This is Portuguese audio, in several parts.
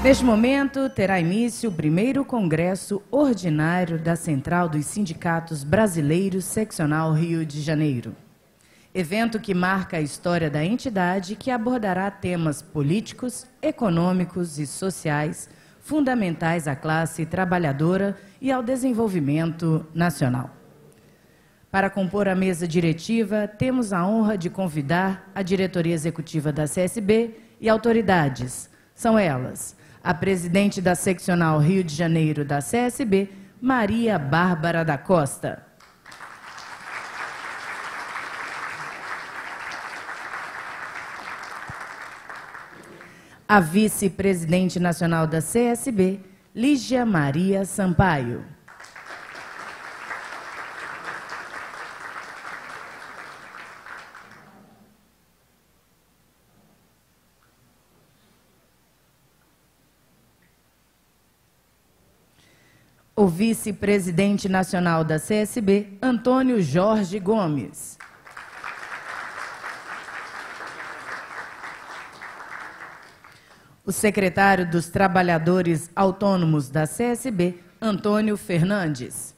Neste momento, terá início o primeiro Congresso Ordinário da Central dos Sindicatos Brasileiros, Seccional Rio de Janeiro. Evento que marca a história da entidade, que abordará temas políticos, econômicos e sociais fundamentais à classe trabalhadora e ao desenvolvimento nacional. Para compor a mesa diretiva, temos a honra de convidar a diretoria executiva da CSB e autoridades. São elas: a presidente da Seccional Rio de Janeiro da CSB, Maria Bárbara da Costa. A vice-presidente nacional da CSB, Lígia Maria Sampaio. O vice-presidente nacional da CSB, Antônio Jorge Gomes. O secretário dos Trabalhadores Autônomos da CSB, Antônio Fernandes.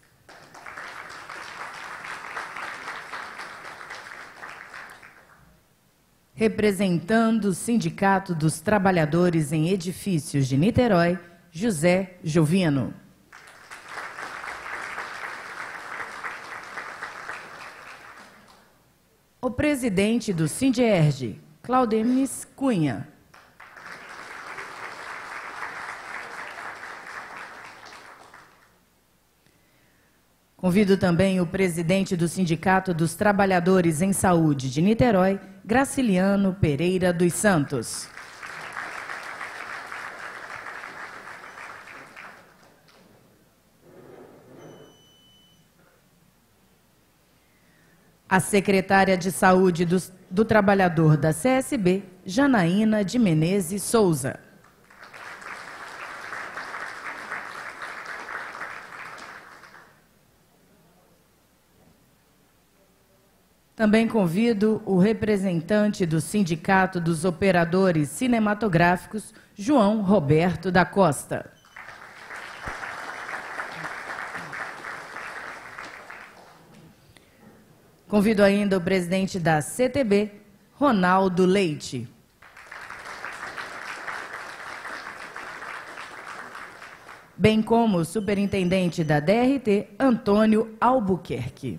Representando o Sindicato dos Trabalhadores em Edifícios de Niterói, José Jovino. O presidente do Sindierge, Claudenis Cunha. Convido também o presidente do Sindicato dos Trabalhadores em Saúde de Niterói, Graciliano Pereira dos Santos. A secretária de Saúde do Trabalhador da CSB, Janaína de Menezes Souza. Também convido o representante do Sindicato dos Operadores Cinematográficos, João Roberto da Costa. Convido ainda o presidente da CTB, Ronaldo Leite. Bem como o superintendente da DRT, Antônio Albuquerque.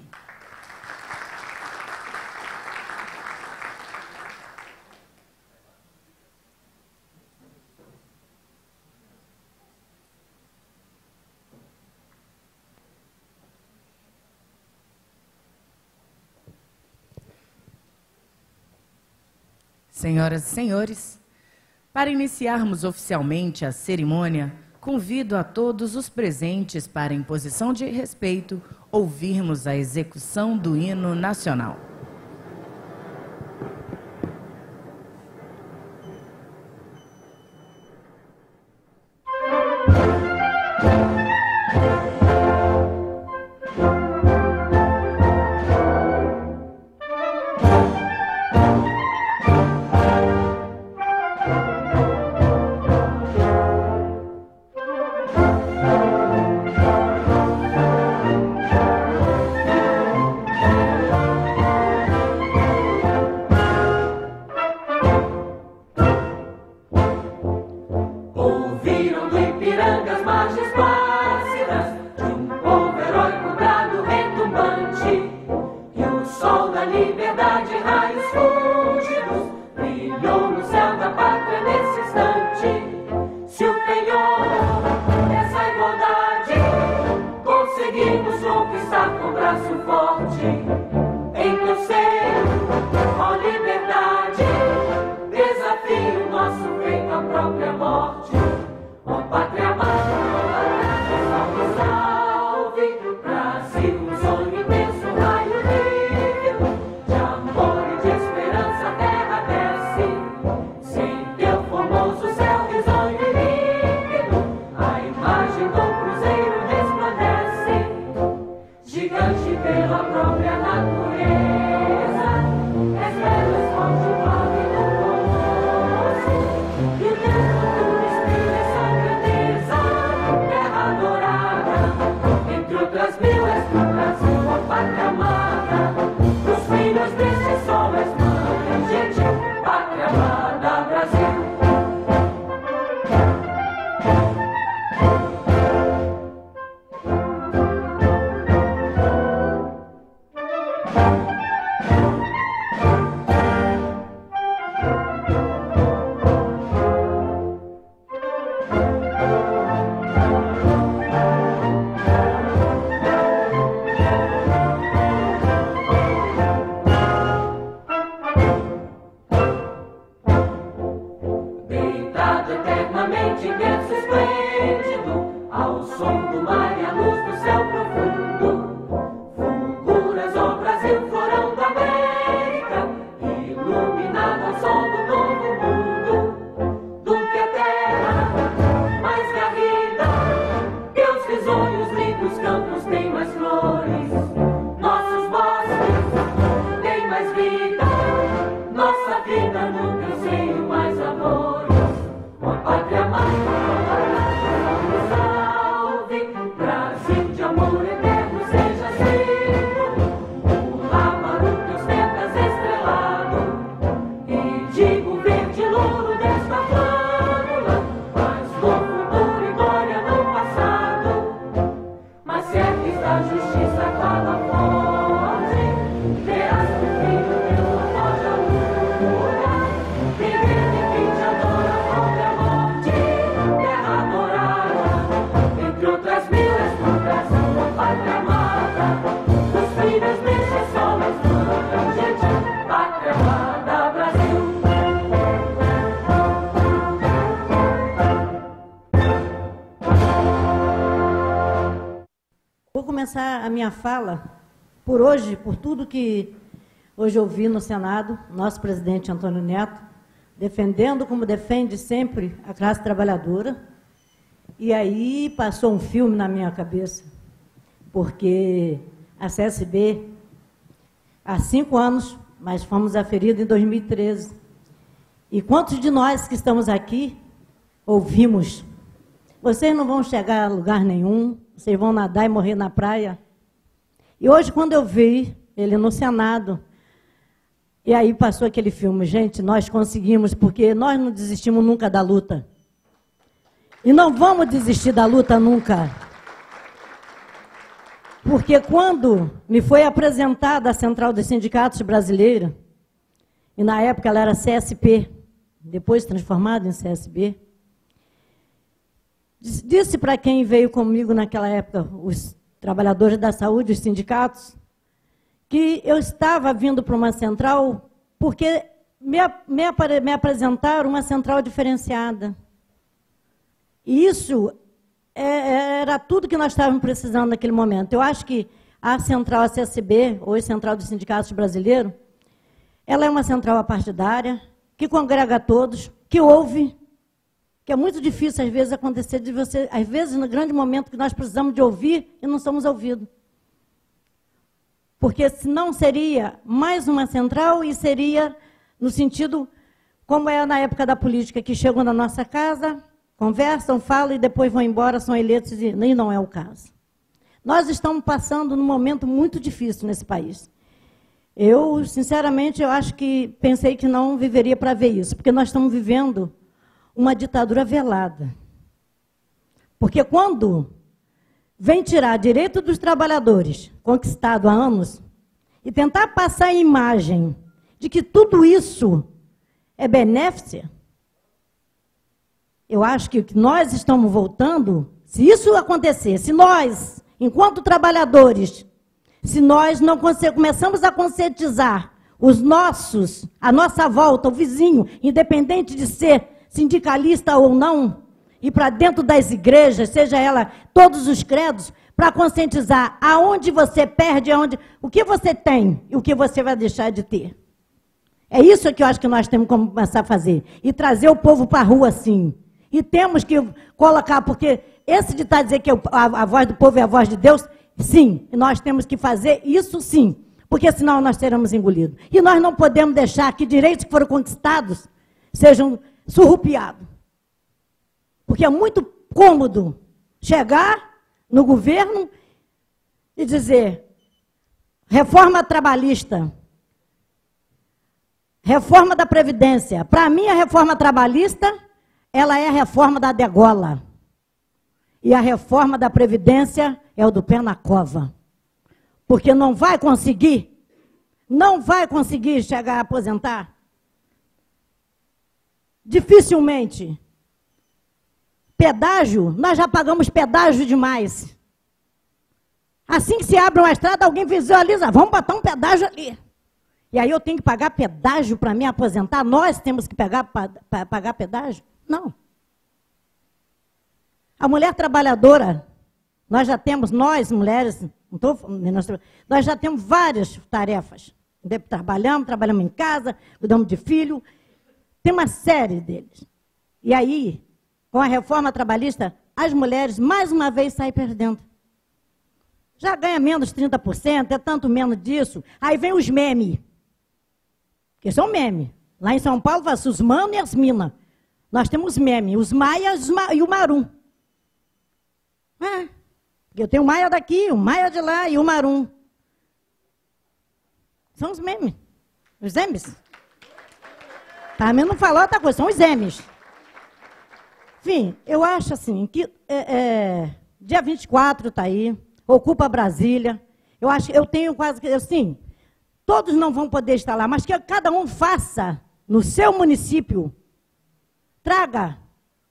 Senhoras e senhores, para iniciarmos oficialmente a cerimônia, convido a todos os presentes para, em posição de respeito, ouvirmos a execução do hino nacional. Natureza, és belo, esconde o nome do doce, e Dourado, eternamente imenso, esplêndido, ao som do mar e à luz do céu profundo. Fulguras, ó Brasil, florão da América, iluminado ao sol do novo mundo. Do que a terra mais garrida, que os risonhos lindos campos têm mais flores, nossos bosques têm mais vida, nossa vida no teu seio mais amores. Ó pátria mãe, salve, Brasil de amor eterno seja sempre o lama do teus tentas estrelado, e digo verde louro desta flâmula, mas no futuro e glória no passado. Mas certo está a justiça cada fonte, verás que o filho teu não foge à lura, viver de quem te adora sobre a monte, terra adorada, entre outras mil esputas, uma pátria amada, os filhos destes solos mandam gente, pátria amada, Brasil. Vou começar a minha fala por hoje, por tudo que hoje ouvi no Senado, nosso presidente Antônio Neto, defendendo como defende sempre a classe trabalhadora. E aí passou um filme na minha cabeça, porque a CSB, há 5 anos, mas fomos aferidos em 2013. E quantos de nós que estamos aqui ouvimos: vocês não vão chegar a lugar nenhum, vocês vão nadar e morrer na praia? E hoje, quando eu vi ele no Senado, e aí passou aquele filme, gente, nós conseguimos, porque nós não desistimos nunca da luta. E não vamos desistir da luta nunca. Porque quando me foi apresentada a Central dos Sindicatos Brasileira, e na época ela era CSP, depois transformada em CSB, disse para quem veio comigo naquela época, os trabalhadores da saúde, os sindicatos, que eu estava vindo para uma central porque me apresentaram uma central diferenciada. E isso era tudo que nós estávamos precisando naquele momento. Eu acho que a central, a CSB, hoje Central dos Sindicatos Brasileiros, ela é uma central apartidária, que congrega todos, que ouve, que é muito difícil, às vezes, acontecer de você, às vezes, no grande momento que nós precisamos de ouvir e não somos ouvidos. Porque senão seria mais uma central e seria no sentido, como é na época da política, que chegam na nossa casa, conversam, falam e depois vão embora, são eleitos e não é o caso. Nós estamos passando num momento muito difícil nesse país. Eu, sinceramente, eu acho que pensei que não viveria para ver isso, porque nós estamos vivendo uma ditadura velada. Porque quando vem tirar direito dos trabalhadores, conquistado há anos, e tentar passar a imagem de que tudo isso é benéfice, eu acho que nós estamos voltando, se isso acontecer, se nós, enquanto trabalhadores, se nós não começamos a conscientizar os nossos, a nossa volta, o vizinho, independente de ser sindicalista ou não, e para dentro das igrejas, seja ela todos os credos, para conscientizar aonde você perde, o que você tem e o que você vai deixar de ter. É isso que eu acho que nós temos que começar a fazer. E trazer o povo para a rua, sim. E temos que colocar, porque esse de estar dizer que a voz do povo é a voz de Deus, sim, e nós temos que fazer isso, sim, porque senão nós seremos engolidos. E nós não podemos deixar que direitos que foram conquistados sejam surrupiados. Porque é muito cômodo chegar no governo e dizer reforma trabalhista, reforma da Previdência. Para mim, a reforma trabalhista, ela é a reforma da degola. E a reforma da Previdência é o do pé na cova. Porque não vai conseguir chegar a aposentar. Dificilmente. Pedágio, nós já pagamos pedágio demais. Assim que se abre uma estrada, alguém visualiza, vamos botar um pedágio ali. E aí eu tenho que pagar pedágio para me aposentar? Nós temos que pagar pedágio? Não. A mulher trabalhadora, nós já temos, nós mulheres, nós já temos várias tarefas. Trabalhamos em casa, cuidamos de filho, tem uma série deles. E aí, com a reforma trabalhista, as mulheres, mais uma vez, saem perdendo. Já ganha menos 30%, é tanto menos disso. Aí vem os memes, que são memes. Lá em São Paulo, faz os manos e as minas. Nós temos memes, os maias e o marum. Eu tenho o maia daqui, o maia de lá e o marum. São os memes, os emes. Para mim não falar outra coisa, são os emes. Enfim, eu acho assim, que dia 24 está aí, ocupa Brasília. Eu tenho quase que, assim, todos não vão poder estar lá, mas que cada um faça no seu município, traga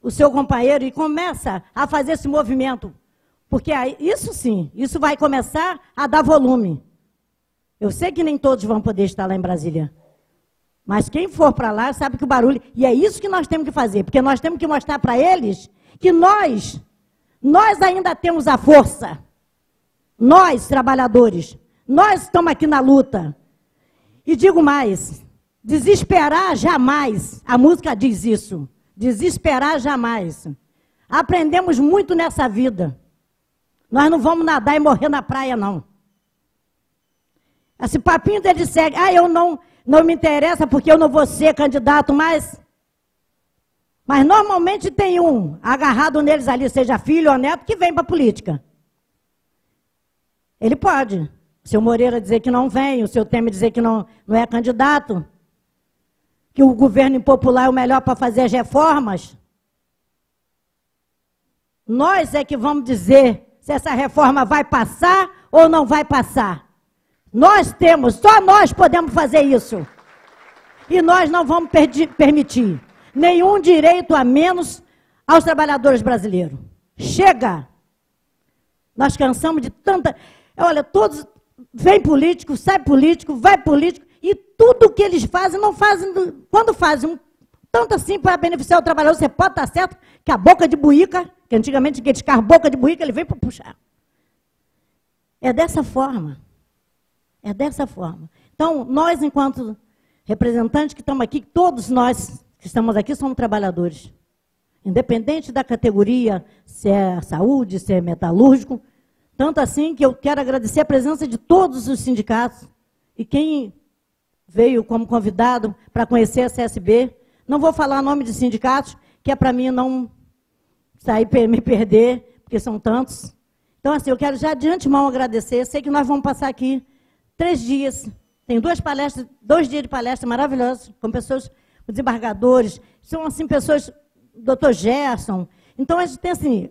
o seu companheiro e começa a fazer esse movimento. Porque aí, isso sim, isso vai começar a dar volume. Eu sei que nem todos vão poder estar lá em Brasília. Mas quem for para lá sabe que o barulho... E é isso que nós temos que fazer, porque nós temos que mostrar para eles que nós ainda temos a força. Nós, trabalhadores, nós estamos aqui na luta. E digo mais, desesperar jamais. A música diz isso. Desesperar jamais. Aprendemos muito nessa vida. Nós não vamos nadar e morrer na praia, não. Esse papinho dele segue. Eu não me interessa porque eu não vou ser candidato mais. Mas normalmente tem um agarrado neles ali, seja filho ou neto, que vem para a política. Ele pode. O seu Moreira dizer que não vem, o seu Temer dizer que não é candidato, que o governo impopular é o melhor para fazer as reformas. Nós é que vamos dizer se essa reforma vai passar ou não vai passar. Nós temos, só nós podemos fazer isso. E nós não vamos permitir nenhum direito a menos aos trabalhadores brasileiros. Chega! Nós cansamos de tanta... Olha, todos... Vem político, sai político, vai político, e tudo que eles fazem, não fazem... Quando fazem tanto assim para beneficiar o trabalhador, você pode estar certo que a boca de buíca, que antigamente aqueles carros boca de buíca, ele vem para puxar. É dessa forma. É dessa forma. Então, nós, enquanto representantes que estamos aqui, todos nós que estamos aqui somos trabalhadores. Independente da categoria, se é saúde, se é metalúrgico. Tanto assim que eu quero agradecer a presença de todos os sindicatos. E quem veio como convidado para conhecer a CSB, não vou falar nome de sindicatos, que é para mim não sair me perder, porque são tantos. Então, assim, eu quero já de antemão agradecer. Sei que nós vamos passar aqui 3 dias. Tem 2 palestras, 2 dias de palestra maravilhosos, com pessoas, desembargadores, são assim pessoas, doutor Gerson. Então, a gente tem assim,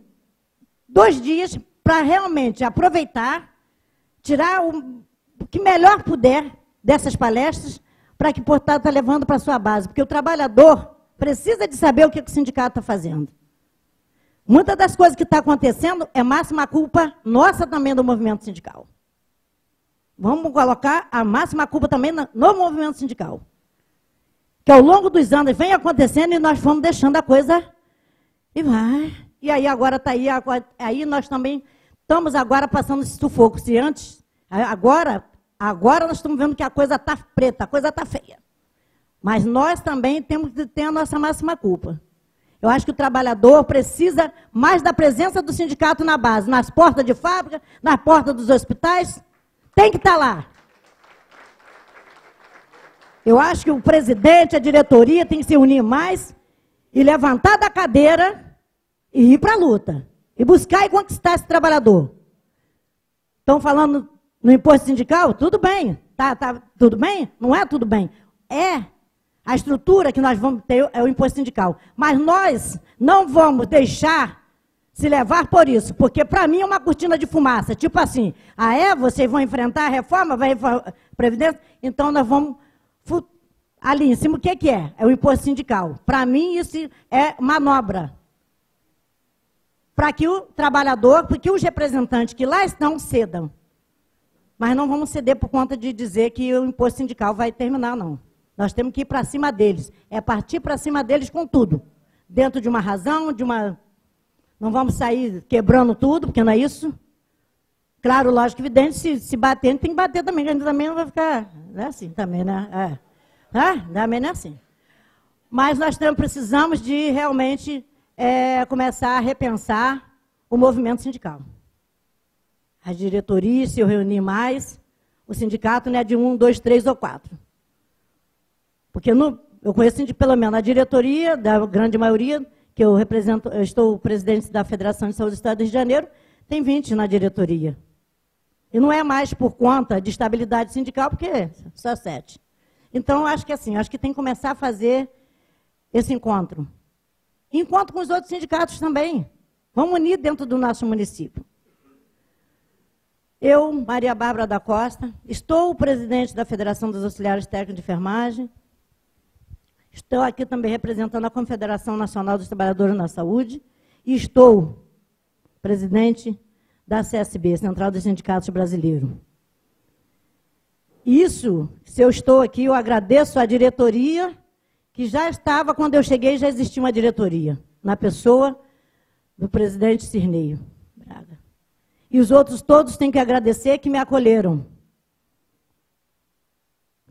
2 dias para realmente aproveitar, tirar o que melhor puder dessas palestras, para que, portanto, está levando para a sua base. Porque o trabalhador precisa de saber o que o sindicato está fazendo. Muitas das coisas que está acontecendo é máxima culpa nossa também do movimento sindical. Vamos colocar a máxima culpa também no movimento sindical. Que ao longo dos anos vem acontecendo e nós fomos deixando a coisa e vai. E aí agora está aí nós também estamos agora passando esse sufoco. Se antes, agora nós estamos vendo que a coisa está preta, a coisa está feia. Mas nós também temos que ter a nossa máxima culpa. Eu acho que o trabalhador precisa mais da presença do sindicato na base, nas portas de fábrica, nas portas dos hospitais. Tem que estar lá. Eu acho que o presidente, a diretoria tem que se unir mais e levantar da cadeira e ir para a luta. E buscar e conquistar esse trabalhador. Estão falando no imposto sindical? Tudo bem. Tá tudo bem? Não é tudo bem. É a estrutura que nós vamos ter, é o imposto sindical. Mas nós não vamos deixar se levar por isso, porque para mim é uma cortina de fumaça. Tipo assim, vocês vão enfrentar a reforma, vai Previdência, então nós vamos ali em cima, o que é? É o imposto sindical. Para mim isso é manobra. Para que o trabalhador, porque os representantes que lá estão cedam. Mas não vamos ceder por conta de dizer que o imposto sindical vai terminar, não. Nós temos que ir para cima deles. É partir para cima deles com tudo. Dentro de uma razão, Não vamos sair quebrando tudo, porque não é isso. Claro, lógico, evidente, se bater, tem que bater também, que a gente também não vai ficar, não é assim também, né? Também não é assim. Mas nós precisamos de realmente começar a repensar o movimento sindical. As diretorias, se eu reunir mais, o sindicato não é de 1, 2, 3 ou 4. Porque eu conheço pelo menos a diretoria, da grande maioria, que eu represento, eu estou presidente da Federação de Saúde do Estado do Rio de Janeiro, tem 20 na diretoria. E não é mais por conta de estabilidade sindical, porque só 7. Então, acho que assim, acho que tem que começar a fazer esse encontro. Encontro com os outros sindicatos também. Vamos unir dentro do nosso município. Eu, Maria Bárbara da Costa, estou presidente da Federação dos Auxiliares Técnicos de Enfermagem. Estou aqui também representando a Confederação Nacional dos Trabalhadores na Saúde. E estou presidente da CSB, Central dos Sindicatos Brasileiros. Isso, se eu estou aqui, eu agradeço à diretoria, que já estava, quando eu cheguei, já existia uma diretoria, na pessoa do presidente Cirneio Braga. E os outros todos têm que agradecer que me acolheram.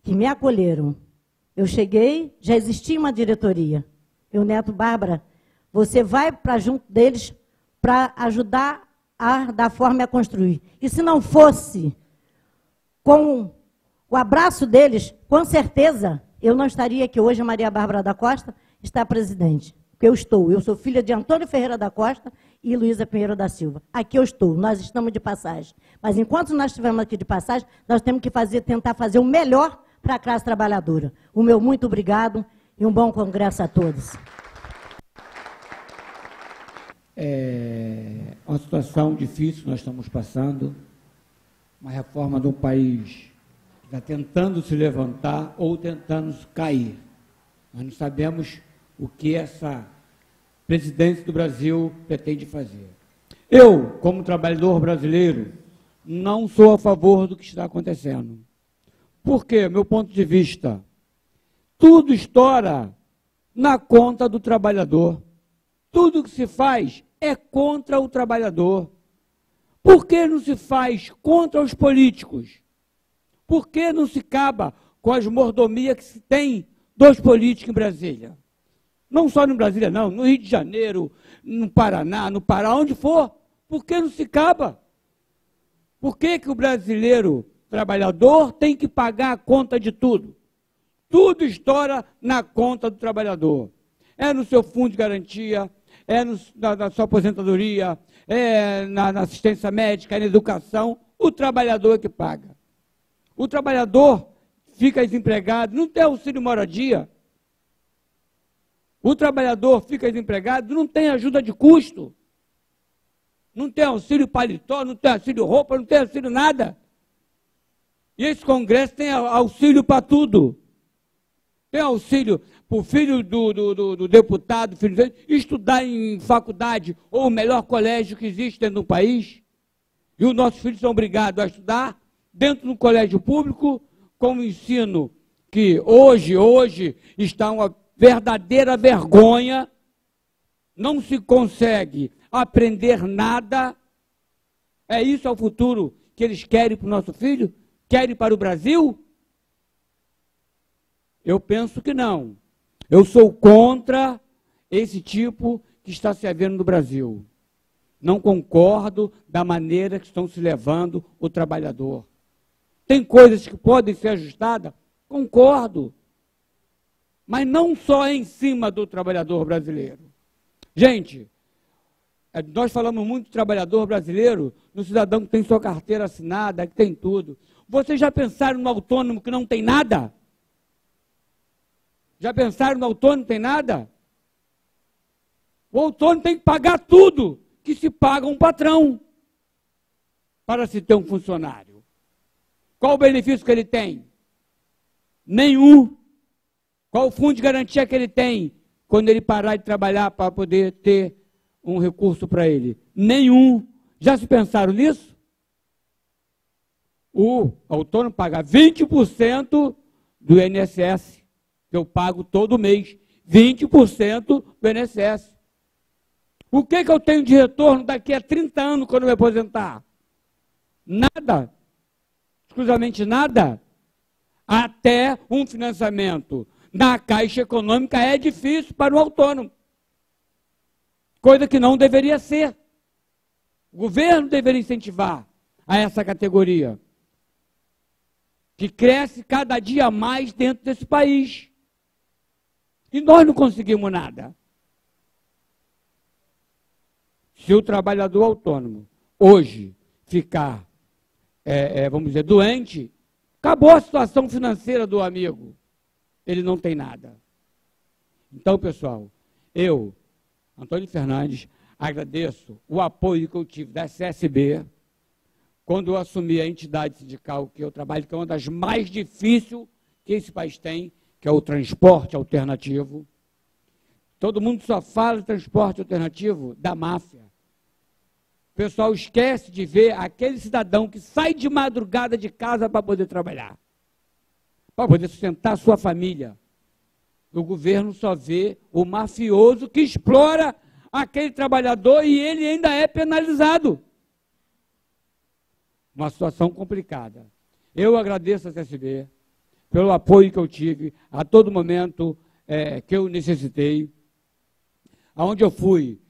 Que me acolheram. Eu cheguei, já existia uma diretoria. Eu, Neto Bárbara, você vai para junto deles para ajudar a dar forma a construir. E se não fosse com o abraço deles, com certeza, eu não estaria aqui hoje, a Maria Bárbara da Costa está presidente. Porque eu sou filha de Antônio Ferreira da Costa e Luísa Pinheiro da Silva. Aqui eu estou, nós estamos de passagem. Mas enquanto nós estivermos aqui de passagem, nós temos que tentar fazer o melhor para a classe trabalhadora. O meu muito obrigado e um bom congresso a todos. É uma situação difícil nós estamos passando, uma reforma do país que está tentando se levantar ou tentando cair. Nós não sabemos o que essa presidência do Brasil pretende fazer. Eu, como trabalhador brasileiro, não sou a favor do que está acontecendo. Por quê? Meu ponto de vista, tudo estoura na conta do trabalhador. Tudo que se faz é contra o trabalhador. Por que não se faz contra os políticos? Por que não se acaba com as mordomias que se tem dos políticos em Brasília? Não só no Brasília, não, no Rio de Janeiro, no Paraná, no Pará, onde for. Por que não se acaba? Por que o brasileiro trabalhador tem que pagar a conta de tudo? Tudo estoura na conta do trabalhador. É no seu fundo de garantia, é na sua aposentadoria, é na assistência médica, é na educação, o trabalhador é que paga. O trabalhador fica desempregado, não tem auxílio moradia. O trabalhador fica desempregado, não tem ajuda de custo. Não tem auxílio paletó, não tem auxílio roupa, não tem auxílio nada. E esse Congresso tem auxílio para tudo. Tem auxílio para o filho do deputado, filho dele, estudar em faculdade ou o melhor colégio que existe dentro do país. E os nossos filhos são obrigados a estudar dentro do colégio público, com o ensino que hoje está uma verdadeira vergonha. Não se consegue aprender nada. É isso o futuro que eles querem para o nosso filho? Querem para o Brasil? Eu penso que não. Eu sou contra esse tipo que está se havendo no Brasil. Não concordo da maneira que estão se levando o trabalhador. Tem coisas que podem ser ajustadas? Concordo. Mas não só em cima do trabalhador brasileiro. Gente, nós falamos muito do trabalhador brasileiro, no cidadão que tem sua carteira assinada, que tem tudo. Vocês já pensaram no autônomo que não tem nada? Já pensaram no autônomo que tem nada? O autônomo tem que pagar tudo que se paga um patrão para se ter um funcionário. Qual o benefício que ele tem? Nenhum. Qual o fundo de garantia que ele tem quando ele parar de trabalhar para poder ter um recurso para ele? Nenhum. Já se pensaram nisso? O autônomo paga 20% do INSS, que eu pago todo mês. 20% do INSS. O que eu tenho de retorno daqui a 30 anos quando eu me aposentar? Nada. Exclusivamente nada. Até um financiamento na Caixa Econômica é difícil para o autônomo. Coisa que não deveria ser. O governo deveria incentivar a essa categoria, que cresce cada dia mais dentro desse país. E nós não conseguimos nada. Se o trabalhador autônomo hoje ficar, vamos dizer, doente, acabou a situação financeira do amigo. Ele não tem nada. Então, pessoal, eu, Antônio Fernandes, agradeço o apoio que eu tive da CSB, quando eu assumi a entidade sindical que eu trabalho, que é uma das mais difíceis que esse país tem, que é o transporte alternativo. Todo mundo só fala de transporte alternativo da máfia. O pessoal esquece de ver aquele cidadão que sai de madrugada de casa para poder trabalhar, para poder sustentar a sua família. O governo só vê o mafioso que explora aquele trabalhador e ele ainda é penalizado. Uma situação complicada. Eu agradeço a CSB pelo apoio que eu tive a todo momento que eu necessitei, aonde eu fui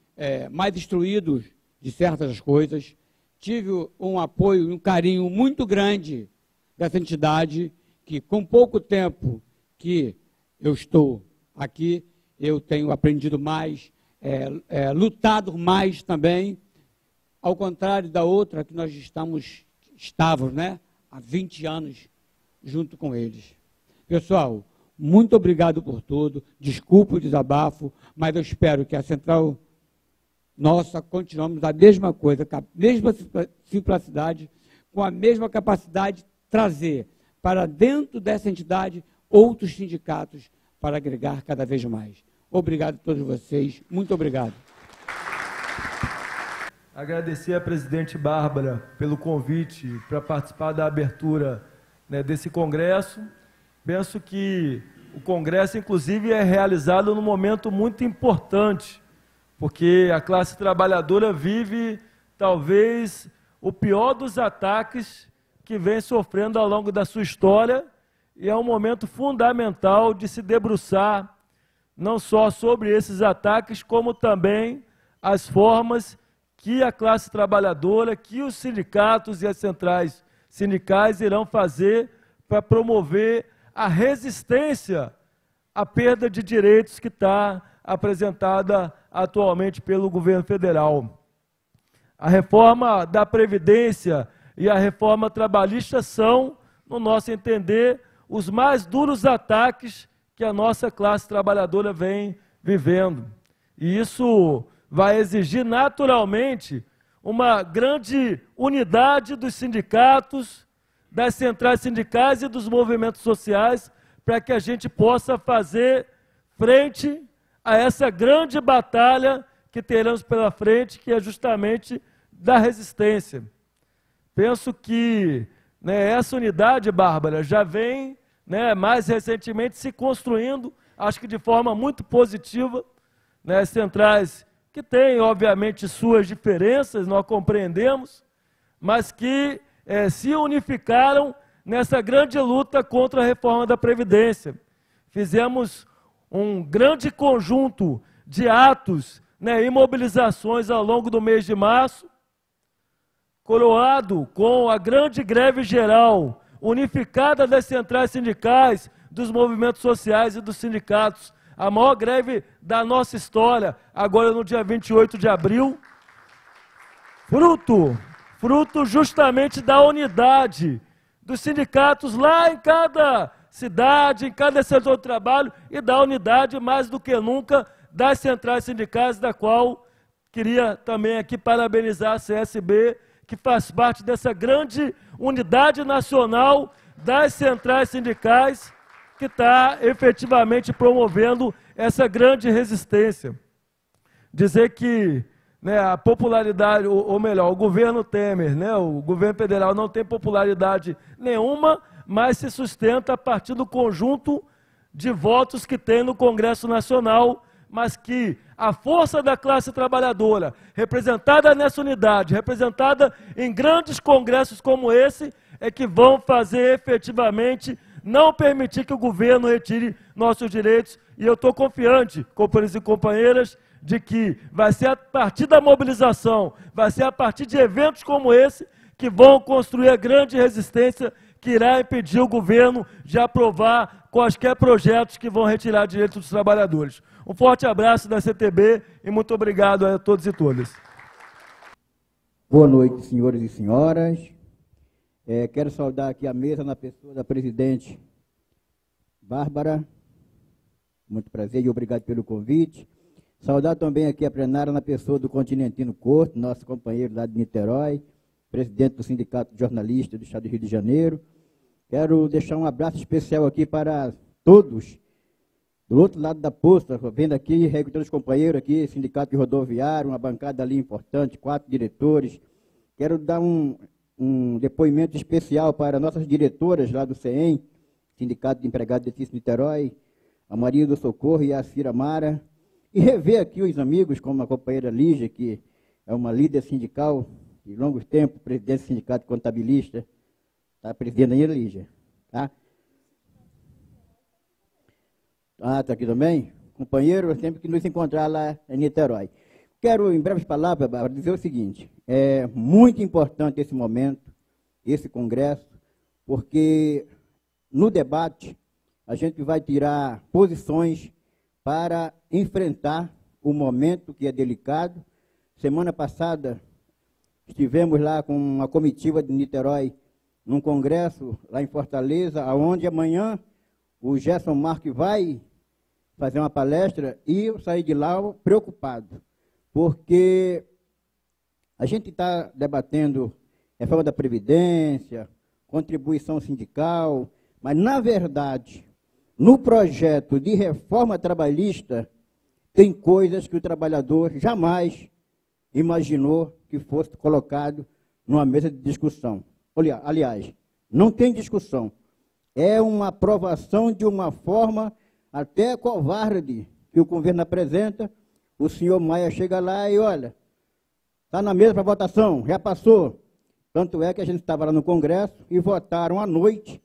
mais instruído de certas coisas, tive um apoio e um carinho muito grande dessa entidade, que com pouco tempo que eu estou aqui, eu tenho aprendido mais, lutado mais também, ao contrário da outra que nós estávamos, né, há 20 anos junto com eles. Pessoal, muito obrigado por tudo, desculpa o desabafo, mas eu espero que a Central nossa continuemos a mesma coisa, com a mesma simplicidade, com a mesma capacidade de trazer para dentro dessa entidade outros sindicatos para agregar cada vez mais. Obrigado a todos vocês, muito obrigado. Agradecer à presidente Bárbara pelo convite para participar da abertura, né, desse congresso. Penso que o congresso, inclusive, é realizado num momento muito importante, porque a classe trabalhadora vive, talvez, o pior dos ataques que vem sofrendo ao longo da sua história, e é um momento fundamental de se debruçar não só sobre esses ataques, como também as formas que a classe trabalhadora, que os sindicatos e as centrais sindicais irão fazer para promover a resistência à perda de direitos que está apresentada atualmente pelo governo federal. A reforma da Previdência e a reforma trabalhista são, no nosso entender, os mais duros ataques que a nossa classe trabalhadora vem vivendo. E isso vai exigir naturalmente uma grande unidade dos sindicatos, das centrais sindicais e dos movimentos sociais, para que a gente possa fazer frente a essa grande batalha que teremos pela frente, que é justamente da resistência. Penso que, né, essa unidade, Bárbara, já vem, né, mais recentemente se construindo, acho que de forma muito positiva, né, centrais que têm, obviamente, suas diferenças, nós compreendemos, mas que se unificaram nessa grande luta contra a reforma da Previdência. Fizemos um grande conjunto de atos, né, e mobilizações ao longo do mês de março, coroado com a grande greve geral, unificada das centrais sindicais, dos movimentos sociais e dos sindicatos, a maior greve da nossa história, agora no dia 28 de abril, fruto justamente da unidade dos sindicatos lá em cada cidade, em cada setor de trabalho, e da unidade, mais do que nunca, das centrais sindicais, da qual queria também aqui parabenizar a CSB, que faz parte dessa grande unidade nacional das centrais sindicais, que está efetivamente promovendo essa grande resistência. Dizer que, né, a popularidade, ou melhor, o governo Temer, né, o governo federal não tem popularidade nenhuma, mas se sustenta a partir do conjunto de votos que tem no Congresso Nacional, mas que a força da classe trabalhadora, representada nessa unidade, representada em grandes congressos como esse, é que vão fazer efetivamente não permitir que o governo retire nossos direitos. E eu estou confiante, companheiros e companheiras, de que vai ser a partir da mobilização, vai ser a partir de eventos como esse, que vão construir a grande resistência que irá impedir o governo de aprovar quaisquer projetos que vão retirar direitos dos trabalhadores. Um forte abraço da CTB e muito obrigado a todos e todas. Boa noite, senhores e senhoras. Quero saudar aqui a mesa na pessoa da presidente Bárbara. Muito prazer e obrigado pelo convite. Saudar também aqui a plenária na pessoa do Continentino Couto, nosso companheiro lá de Niterói, presidente do Sindicato de Jornalistas do Estado do Rio de Janeiro. Quero deixar um abraço especial aqui para todos, do outro lado da posta, vendo aqui, todos os companheiros aqui, Sindicato de Rodoviário, uma bancada ali importante, 4 diretores. Quero dar um depoimento especial para nossas diretoras lá do CEEM, Sindicato de Empregados de Edifício de Niterói, a Maria do Socorro e a Cira Mara, e rever aqui os amigos, como a companheira Lígia, que é uma líder sindical de longos tempos, presidente do Sindicato de Contabilista, está presidente aí, Lígia, tá? Está aqui também? Companheiro, sempre que nos encontrar lá em Niterói. Quero, em breves palavras, Bárbara, dizer o seguinte: é muito importante esse momento, esse congresso, porque no debate a gente vai tirar posições para enfrentar o momento que é delicado. Semana passada estivemos lá com uma comitiva de Niterói num congresso lá em Fortaleza, onde amanhã o Gerson Marques vai fazer uma palestra e eu saí de lá preocupado, porque a gente está debatendo reforma da Previdência, contribuição sindical, mas, na verdade, no projeto de reforma trabalhista, tem coisas que o trabalhador jamais imaginou que fosse colocado numa mesa de discussão. Aliás, não tem discussão. É uma aprovação de uma forma até covarde que o governo apresenta. O senhor Maia chega lá e, olha, está na mesa para votação, já passou. Tanto é que a gente estava lá no Congresso e votaram à noite,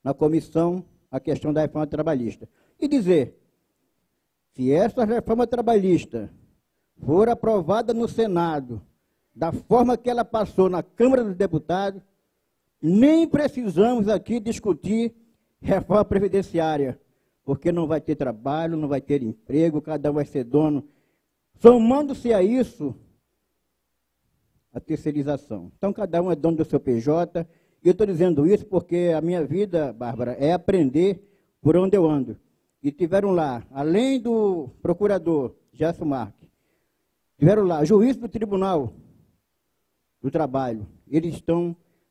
na comissão, a questão da reforma trabalhista. E dizer, se essa reforma trabalhista for aprovada no Senado, da forma que ela passou na Câmara dos Deputados, nem precisamos aqui discutir reforma previdenciária, porque não vai ter trabalho, não vai ter emprego, cada um vai ser dono. Somando-se a isso, a terceirização. Então, cada um é dono do seu PJ. E eu estou dizendo isso porque a minha vida, Bárbara, é aprender por onde eu ando. E tiveram lá, além do procurador, Gerson Marques, tiveram lá, juiz do Tribunal do Trabalho. Eles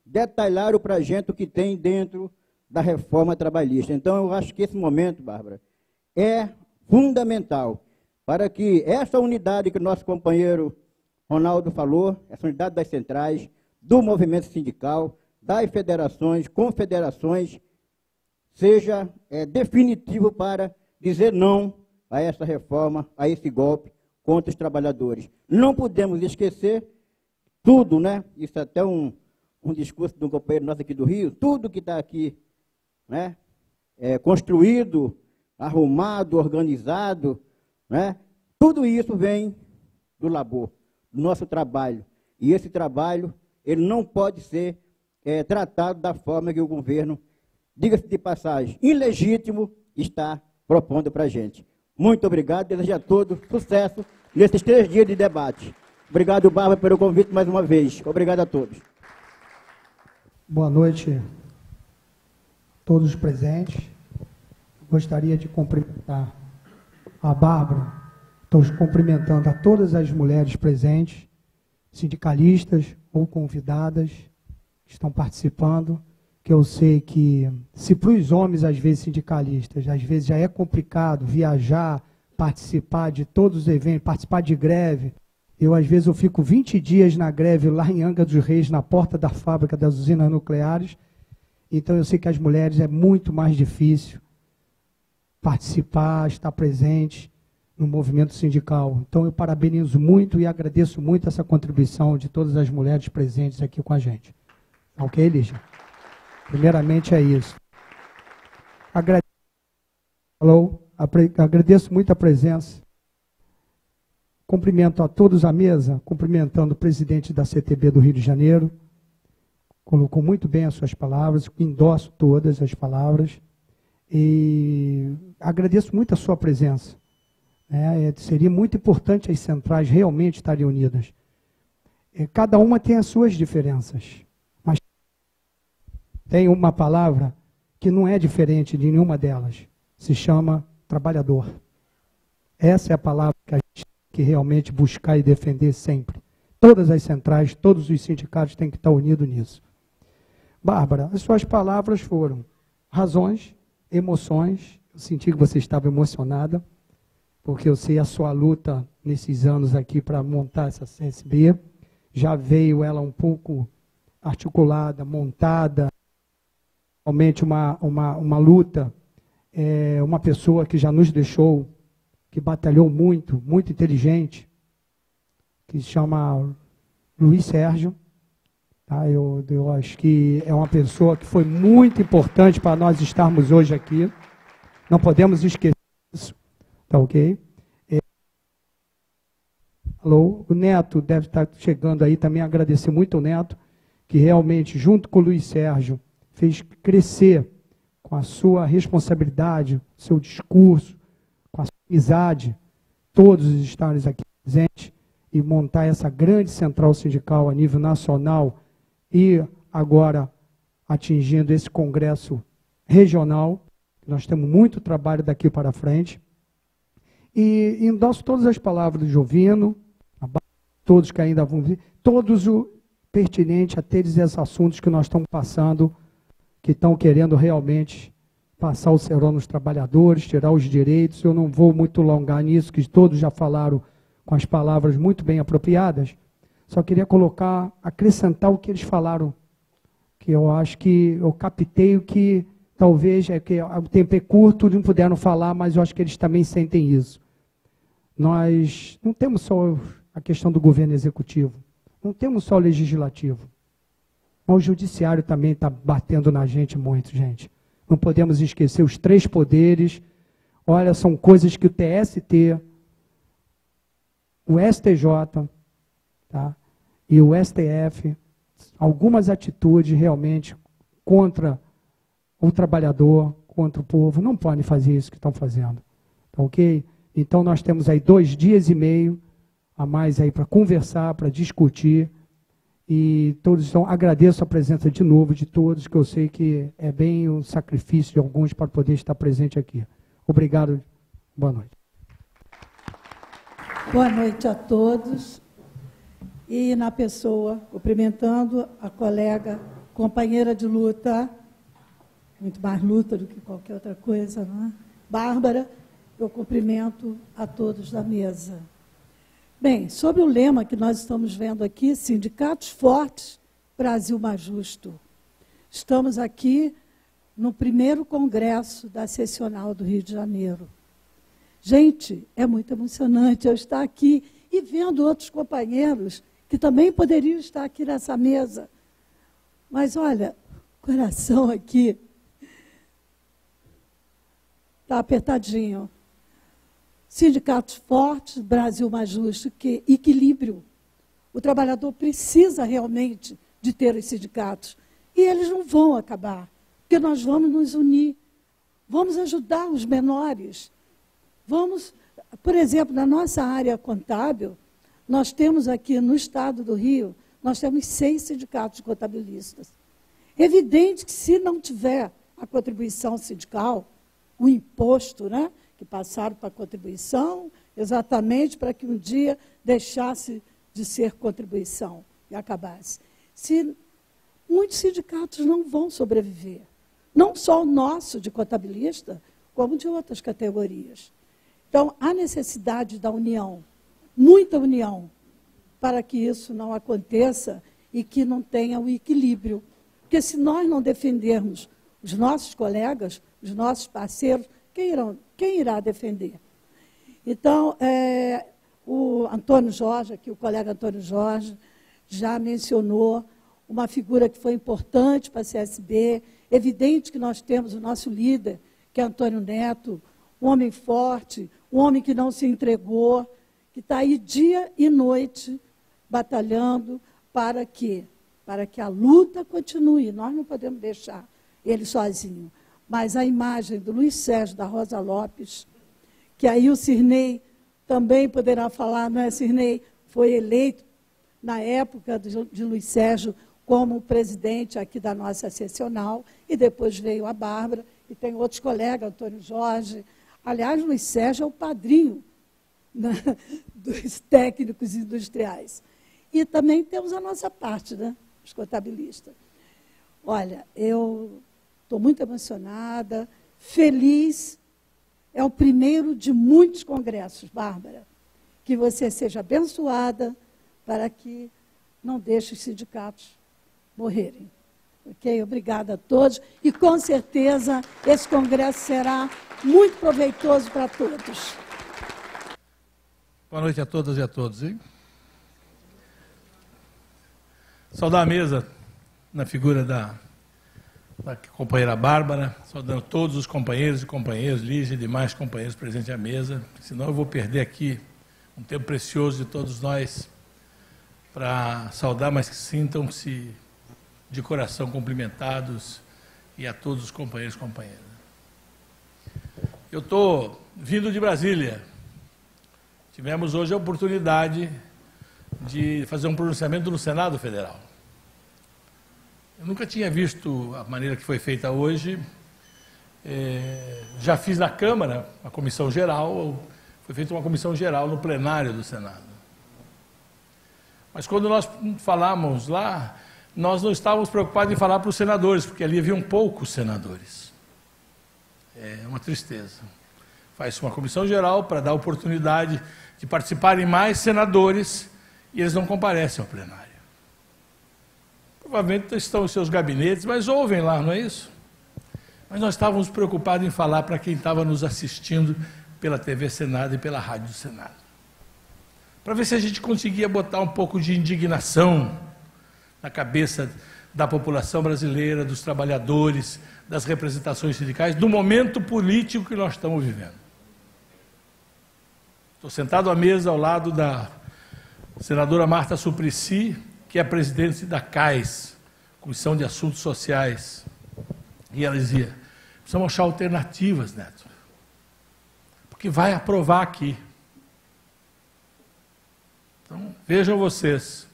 detalharam para a gente o que tem dentro da reforma trabalhista. Então, eu acho que esse momento, Bárbara, é fundamental para que essa unidade que o nosso companheiro Ronaldo falou, essa unidade das centrais, do movimento sindical, das federações, confederações, seja definitivo para dizer não a essa reforma, a esse golpe contra os trabalhadores. Não podemos esquecer tudo, né? Isso é até um discurso de um companheiro nosso aqui do Rio, tudo que está aqui, né? Construído, arrumado, organizado, né? Tudo isso vem do labor, do nosso trabalho. E esse trabalho, ele não pode ser tratado da forma que o governo, diga-se de passagem, ilegítimo, está propondo para a gente. Muito obrigado, desejo a todos sucesso nesses 3 dias de debate. Obrigado, Bárbara, pelo convite mais uma vez. Obrigado a todos. Boa noite a todos os presentes. Gostaria de cumprimentar a Bárbara. Estou cumprimentando a todas as mulheres presentes, sindicalistas ou convidadas que estão participando, que eu sei que, se para os homens, às vezes, sindicalistas, às vezes já é complicado viajar, participar de todos os eventos, participar de greve. Às vezes, eu fico 20 dias na greve lá em Angra dos Reis, na porta da fábrica das usinas nucleares. Então, eu sei que as mulheres é muito mais difícil participar, estar presente, no movimento sindical. Então, eu parabenizo muito e agradeço muito essa contribuição de todas as mulheres presentes aqui com a gente. Ok, Lígia? Primeiramente é isso. Agradeço muito a presença. Cumprimento a todos à mesa, cumprimentando o presidente da CTB do Rio de Janeiro. Colocou muito bem as suas palavras, endosso todas as palavras. E agradeço muito a sua presença. Seria muito importante as centrais realmente estarem unidas. Cada uma tem as suas diferenças, mas tem uma palavra que não é diferente de nenhuma delas. Se chama trabalhador. Essa é a palavra que a gente tem que realmente buscar e defender sempre. Todas as centrais, todos os sindicatos têm que estar unidos nisso. Bárbara, as suas palavras foram razões, emoções. Eu senti que você estava emocionada, porque eu sei a sua luta nesses anos aqui para montar essa CSB. Já veio ela um pouco articulada, montada, realmente uma luta, uma pessoa que já nos deixou, que batalhou muito, muito inteligente, que se chama Luiz Sérgio. Tá? Eu acho que é uma pessoa que foi muito importante para nós estarmos hoje aqui. Não podemos esquecer isso. Tá ok? Alô, o Neto deve estar chegando aí também. Agradecer muito ao Neto, que realmente, junto com o Luiz Sérgio, fez crescer com a sua responsabilidade, seu discurso, com a sua amizade, todos os estados aqui presentes, e montar essa grande central sindical a nível nacional e agora atingindo esse congresso regional. Nós temos muito trabalho daqui para frente. E endosso todas as palavras do Jovino, todos que ainda vão vir, todos o pertinente a todos esses assuntos que nós estamos passando, que estão querendo realmente passar o cerol nos trabalhadores, tirar os direitos. Eu não vou muito alongar nisso, que todos já falaram com as palavras muito bem apropriadas. Só queria acrescentar o que eles falaram, que eu acho que eu captei o que talvez que o tempo é curto, não puderam falar, mas eu acho que eles também sentem isso. Nós não temos só a questão do governo executivo, não temos só o legislativo, mas o judiciário também está batendo na gente muito, gente. Não podemos esquecer os 3 poderes. Olha, são coisas que o TST, o STJ, tá? E o STF, algumas atitudes realmente contra o trabalhador, contra o povo, não podem fazer isso que estão fazendo. Tá ok? Então nós temos aí 2 dias e meio a mais aí para conversar, para discutir, e todos estão. Agradeço a presença de novo de todos, que eu sei que é bem um sacrifício de alguns para poder estar presente aqui. Obrigado, boa noite. Boa noite a todos. E na pessoa, cumprimentando a colega, companheira de luta, muito mais luta do que qualquer outra coisa, não é? Bárbara, eu cumprimento a todos da mesa. Bem, sobre o lema que nós estamos vendo aqui, Sindicatos Fortes, Brasil Mais Justo. Estamos aqui no primeiro congresso da Seccional do Rio de Janeiro. Gente, é muito emocionante eu estar aqui e vendo outros companheiros que também poderiam estar aqui nessa mesa. Mas, olha, o coração aqui está apertadinho. Sindicatos fortes, Brasil mais justo, que equilíbrio. O trabalhador precisa realmente de ter os sindicatos. E eles não vão acabar, porque nós vamos nos unir, vamos ajudar os menores. Vamos, por exemplo, na nossa área contábil, nós temos aqui no estado do Rio, nós temos 6 sindicatos contabilistas. Evidente que se não tiver a contribuição sindical, o imposto, né, que passaram para a contribuição, exatamente para que um dia deixasse de ser contribuição e acabasse. Muitos sindicatos não vão sobreviver, não só o nosso de contabilista, como de outras categorias. Então, há necessidade da união, muita união, para que isso não aconteça e que não tenha o equilíbrio. Porque se nós não defendermos os nossos colegas, os nossos parceiros, quem irá defender? Então, o Antônio Jorge, aqui o colega Antônio Jorge, já mencionou uma figura que foi importante para a CSB. Evidente que nós temos o nosso líder, que é Antônio Neto, um homem forte, um homem que não se entregou, que está aí dia e noite batalhando para que a luta continue. Nós não podemos deixar ele sozinho. Mas a imagem do Luiz Sérgio da Rosa Lopes, que aí o Cirnei também poderá falar, não é, Cirnei? Foi eleito, na época de Luiz Sérgio, como presidente aqui da nossa seccional, e depois veio a Bárbara, e tem outros colegas, Antônio Jorge. Aliás, Luiz Sérgio é o padrinho, né, dos técnicos industriais. E também temos a nossa parte, né, os contabilistas. Olha, eu estou muito emocionada, feliz. É o primeiro de muitos congressos, Bárbara. Que você seja abençoada para que não deixe os sindicatos morrerem. Ok? Obrigada a todos. E, com certeza, esse congresso será muito proveitoso para todos. Boa noite a todas e a todos. Hein? Saudar a mesa na figura da companheira Bárbara, saudando todos os companheiros e companheiras, Lígia e demais companheiros presentes à mesa, senão eu vou perder aqui um tempo precioso de todos nós para saudar, mas que sintam-se de coração cumprimentados, e a todos os companheiros e companheiras. Eu estou vindo de Brasília. Tivemos hoje a oportunidade de fazer um pronunciamento no Senado Federal. Eu nunca tinha visto a maneira que foi feita hoje. Já fiz na Câmara a comissão geral, foi feita uma comissão geral no plenário do Senado. Mas quando nós falamos lá, nós não estávamos preocupados em falar para os senadores, porque ali haviam poucos senadores. É uma tristeza. Faz uma comissão geral para dar oportunidade de participarem mais senadores e eles não comparecem ao plenário. Provavelmente estão em seus gabinetes, mas ouvem lá, não é isso? Mas nós estávamos preocupados em falar para quem estava nos assistindo pela TV Senado e pela Rádio Senado. Para ver se a gente conseguia botar um pouco de indignação na cabeça da população brasileira, dos trabalhadores, das representações sindicais, do momento político que nós estamos vivendo. Estou sentado à mesa ao lado da senadora Marta Suplicy, que é a presidente da CAIS, Comissão de Assuntos Sociais. E ela dizia, precisamos achar alternativas, Neto, porque vai aprovar aqui. Então, vejam vocês,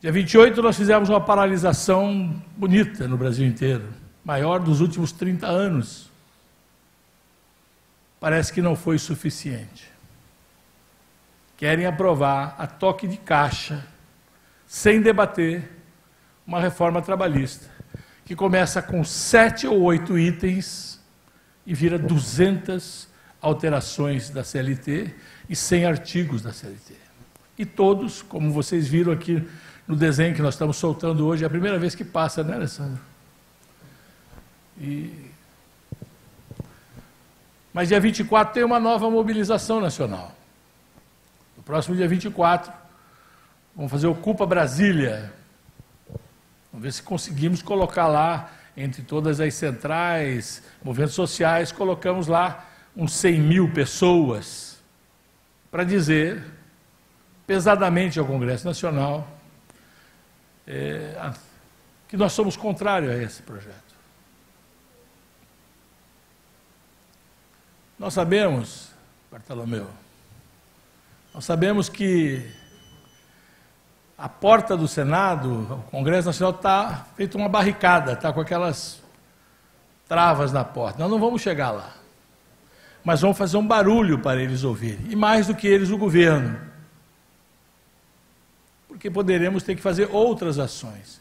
dia 28 nós fizemos uma paralisação bonita no Brasil inteiro, maior dos últimos 30 anos. Parece que não foi suficiente. Querem aprovar a toque de caixa, sem debater, uma reforma trabalhista, que começa com 7 ou 8 itens e vira 200 alterações da CLT e 100 artigos da CLT. E todos, como vocês viram aqui no desenho que nós estamos soltando hoje, é a primeira vez que passa, né, Alessandro? Mas dia 24 tem uma nova mobilização nacional. No próximo dia 24, vamos fazer Ocupa Brasília. Vamos ver se conseguimos colocar lá, entre todas as centrais, movimentos sociais, colocamos lá uns 100 mil pessoas para dizer pesadamente ao Congresso Nacional que nós somos contrários a esse projeto. Nós sabemos, Bartolomeu, nós sabemos que a porta do Senado, o Congresso Nacional, está feito uma barricada, está com aquelas travas na porta. Nós não vamos chegar lá, mas vamos fazer um barulho para eles ouvirem, e mais do que eles, o governo, porque poderemos ter que fazer outras ações.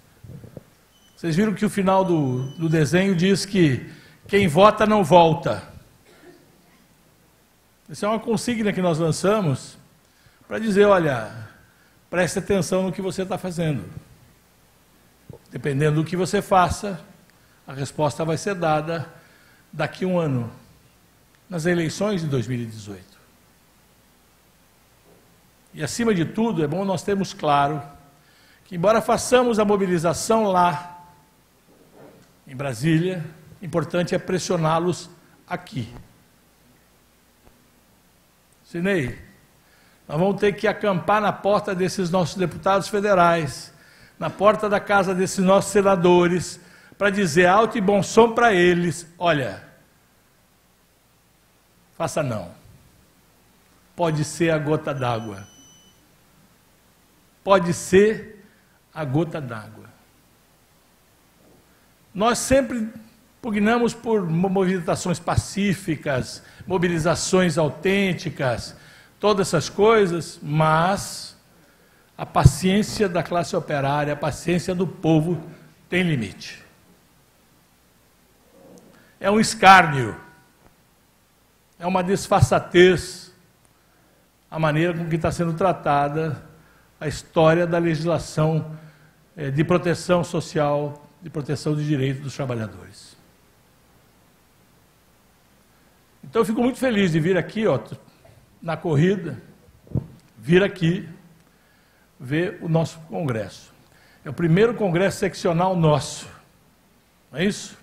Vocês viram que o final do desenho diz que quem vota não volta. Essa é uma consigna que nós lançamos para dizer, olha, preste atenção no que você está fazendo. Dependendo do que você faça, a resposta vai ser dada daqui a um ano, nas eleições de 2018. E, acima de tudo, é bom nós termos claro que, embora façamos a mobilização lá, em Brasília, importante é pressioná-los aqui. Sinei, nós vamos ter que acampar na porta desses nossos deputados federais, na porta da casa desses nossos senadores, para dizer alto e bom som para eles: olha, faça não. Pode ser a gota d'água. Pode ser a gota d'água. Nós sempre pugnamos por movimentações pacíficas, mobilizações autênticas, todas essas coisas, mas a paciência da classe operária, a paciência do povo tem limite. É um escárnio, é uma desfaçatez a maneira com que está sendo tratada a história da legislação de proteção social, de proteção de direitos dos trabalhadores. Então eu fico muito feliz de vir aqui, ó, na corrida, vir aqui ver o nosso congresso. É o primeiro congresso seccional nosso, não é isso?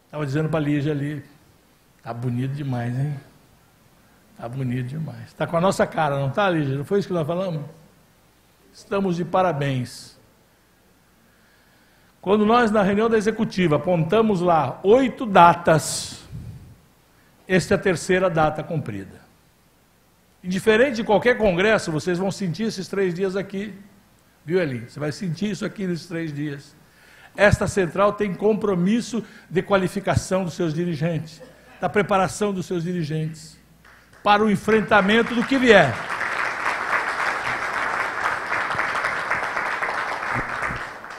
Estava dizendo para a Lígia ali, tá bonito demais, hein? Tá bonito demais. Está com a nossa cara, não está, Lígia? Não foi isso que nós falamos? Estamos de parabéns. Quando nós, na reunião da executiva, apontamos lá 8 datas, esta é a terceira data cumprida. E diferente de qualquer congresso, vocês vão sentir esses 3 dias aqui, viu, Eli? Você vai sentir isso aqui nesses 3 dias. Esta central tem compromisso de qualificação dos seus dirigentes, da preparação dos seus dirigentes, para o enfrentamento do que vier.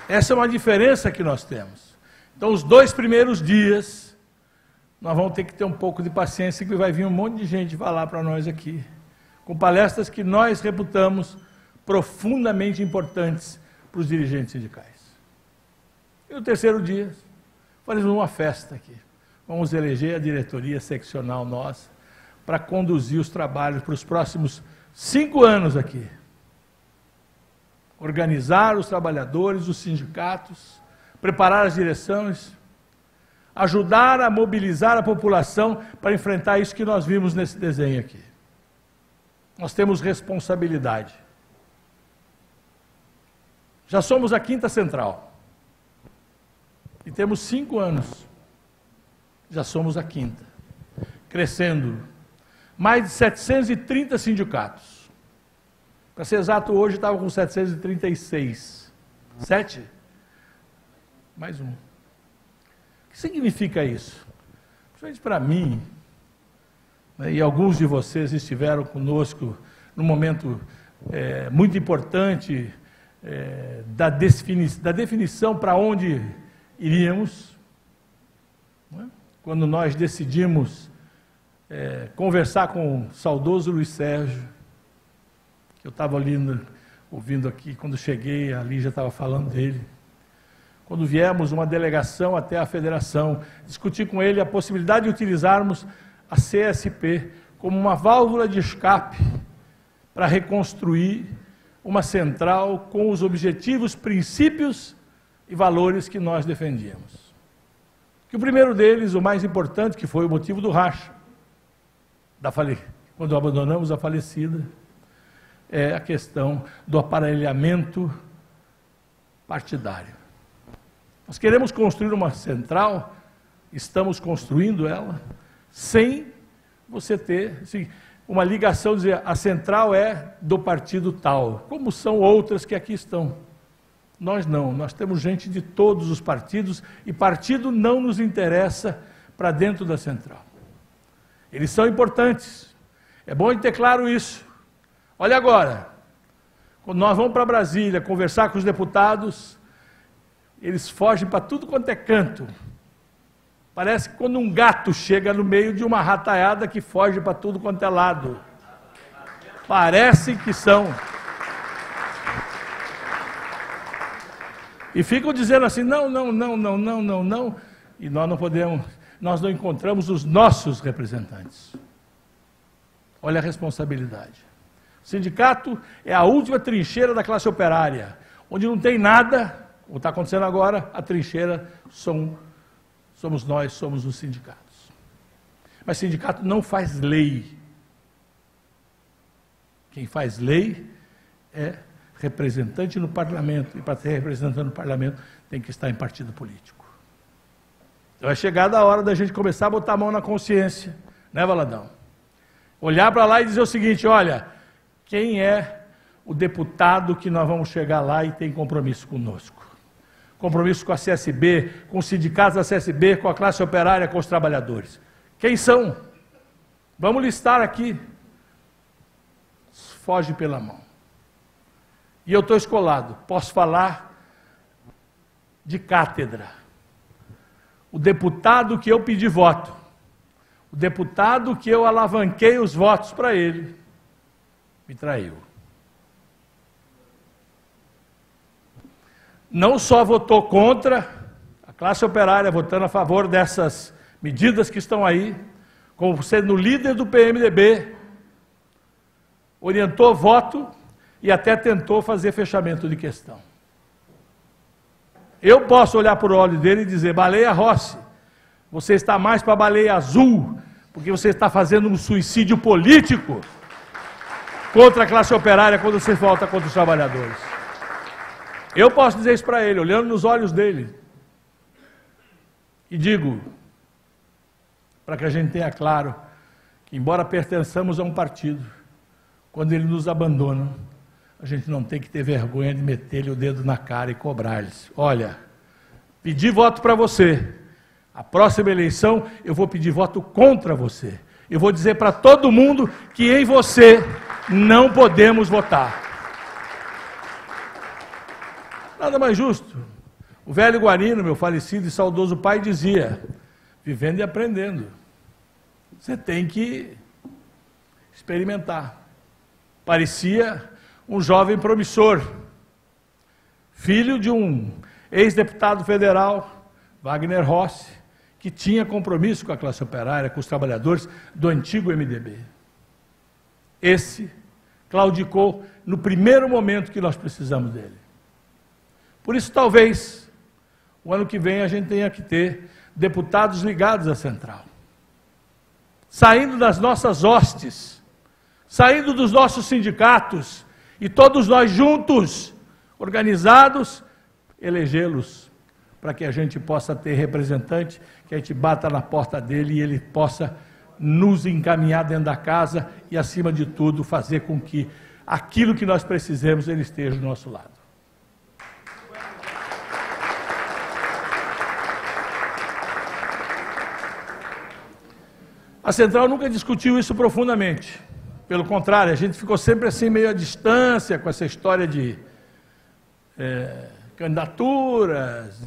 Essa é uma diferença que nós temos. Então, os 2 primeiros dias, nós vamos ter que ter um pouco de paciência, que vai vir um monte de gente falar para nós aqui, com palestras que nós reputamos profundamente importantes para os dirigentes sindicais. E no terceiro dia, faremos uma festa aqui. Vamos eleger a diretoria seccional nossa para conduzir os trabalhos para os próximos 5 anos aqui. Organizar os trabalhadores, os sindicatos, preparar as direções, ajudar a mobilizar a população para enfrentar isso que nós vimos nesse desenho aqui. Nós temos responsabilidade. Já somos a 5ª central. E temos 5 anos. Já somos a 5ª. Crescendo. Mais de 730 sindicatos. Para ser exato, hoje estava com 736. 7? Mais um. O que significa isso? Principalmente para mim, né, e alguns de vocês estiveram conosco num momento muito importante da definição para onde iríamos, né? Quando nós decidimos conversar com o saudoso Luiz Sérgio, que eu estava ali ouvindo aqui, quando cheguei, a Lígia estava falando dele. Quando viemos uma delegação até a federação, discutir com ele a possibilidade de utilizarmos a CSP como uma válvula de escape para reconstruir uma central com os objetivos, princípios e valores que nós defendíamos. Que o primeiro deles, o mais importante, que foi o motivo do racha, quando abandonamos a falecida, é a questão do aparelhamento partidário. Nós queremos construir uma central, estamos construindo ela, sem você ter assim, uma ligação, dizer a central é do partido tal, como são outras que aqui estão. Nós não, nós temos gente de todos os partidos e partido não nos interessa para dentro da central. Eles são importantes, é bom ter claro isso. Olha agora, quando nós vamos para Brasília conversar com os deputados, eles fogem para tudo quanto é canto. Parece que quando um gato chega no meio de uma rataiada que foge para tudo quanto é lado. Parece que são. E ficam dizendo assim, não, e nós não podemos, nós não encontramos os nossos representantes. Olha a responsabilidade. Sindicato é a última trincheira da classe operária, onde não tem nada, como está acontecendo agora, a trincheira somos nós, somos os sindicatos. Mas sindicato não faz lei. Quem faz lei é representante no parlamento, e para ser representante no parlamento tem que estar em partido político. Então é chegada a hora da gente começar a botar a mão na consciência, né, Valadão? Olhar para lá e dizer o seguinte, olha, quem é o deputado que nós vamos chegar lá e tem compromisso conosco? Compromisso com a CSB, com os sindicatos da CSB, com a classe operária, com os trabalhadores. Quem são? Vamos listar aqui. Foge pela mão. E eu estou escolado, posso falar de cátedra. O deputado que eu pedi voto, o deputado que eu alavanquei os votos para ele, me traiu. Não só votou contra, a classe operária votando a favor dessas medidas que estão aí, como sendo líder do PMDB, orientou voto e até tentou fazer fechamento de questão. Eu posso olhar para o olho dele e dizer, Baleia Rossi, você está mais para a baleia azul, porque você está fazendo um suicídio político contra a classe operária quando você volta contra os trabalhadores. Eu posso dizer isso para ele, olhando nos olhos dele. E digo, para que a gente tenha claro, que embora pertençamos a um partido, quando ele nos abandona, a gente não tem que ter vergonha de meter-lhe o dedo na cara e cobrar-lhes. Olha, pedi voto para você. A próxima eleição eu vou pedir voto contra você. Eu vou dizer para todo mundo que em você não podemos votar. Nada mais justo. O velho Guarino, meu falecido e saudoso pai, dizia, vivendo e aprendendo. Você tem que experimentar. Parecia um jovem promissor, filho de um ex-deputado federal, Wagner Rossi, que tinha compromisso com a classe operária, com os trabalhadores do antigo MDB. Esse claudicou no primeiro momento que nós precisamos dele. Por isso, talvez, o ano que vem a gente tenha que ter deputados ligados à central, saindo das nossas hostes, saindo dos nossos sindicatos, e todos nós juntos, organizados, elegê-los, para que a gente possa ter representante, que a gente bata na porta dele e ele possa nos encaminhar dentro da casa e, acima de tudo, fazer com que aquilo que nós precisemos, ele esteja do nosso lado. A Central nunca discutiu isso profundamente. Pelo contrário, a gente ficou sempre assim meio à distância com essa história de candidaturas,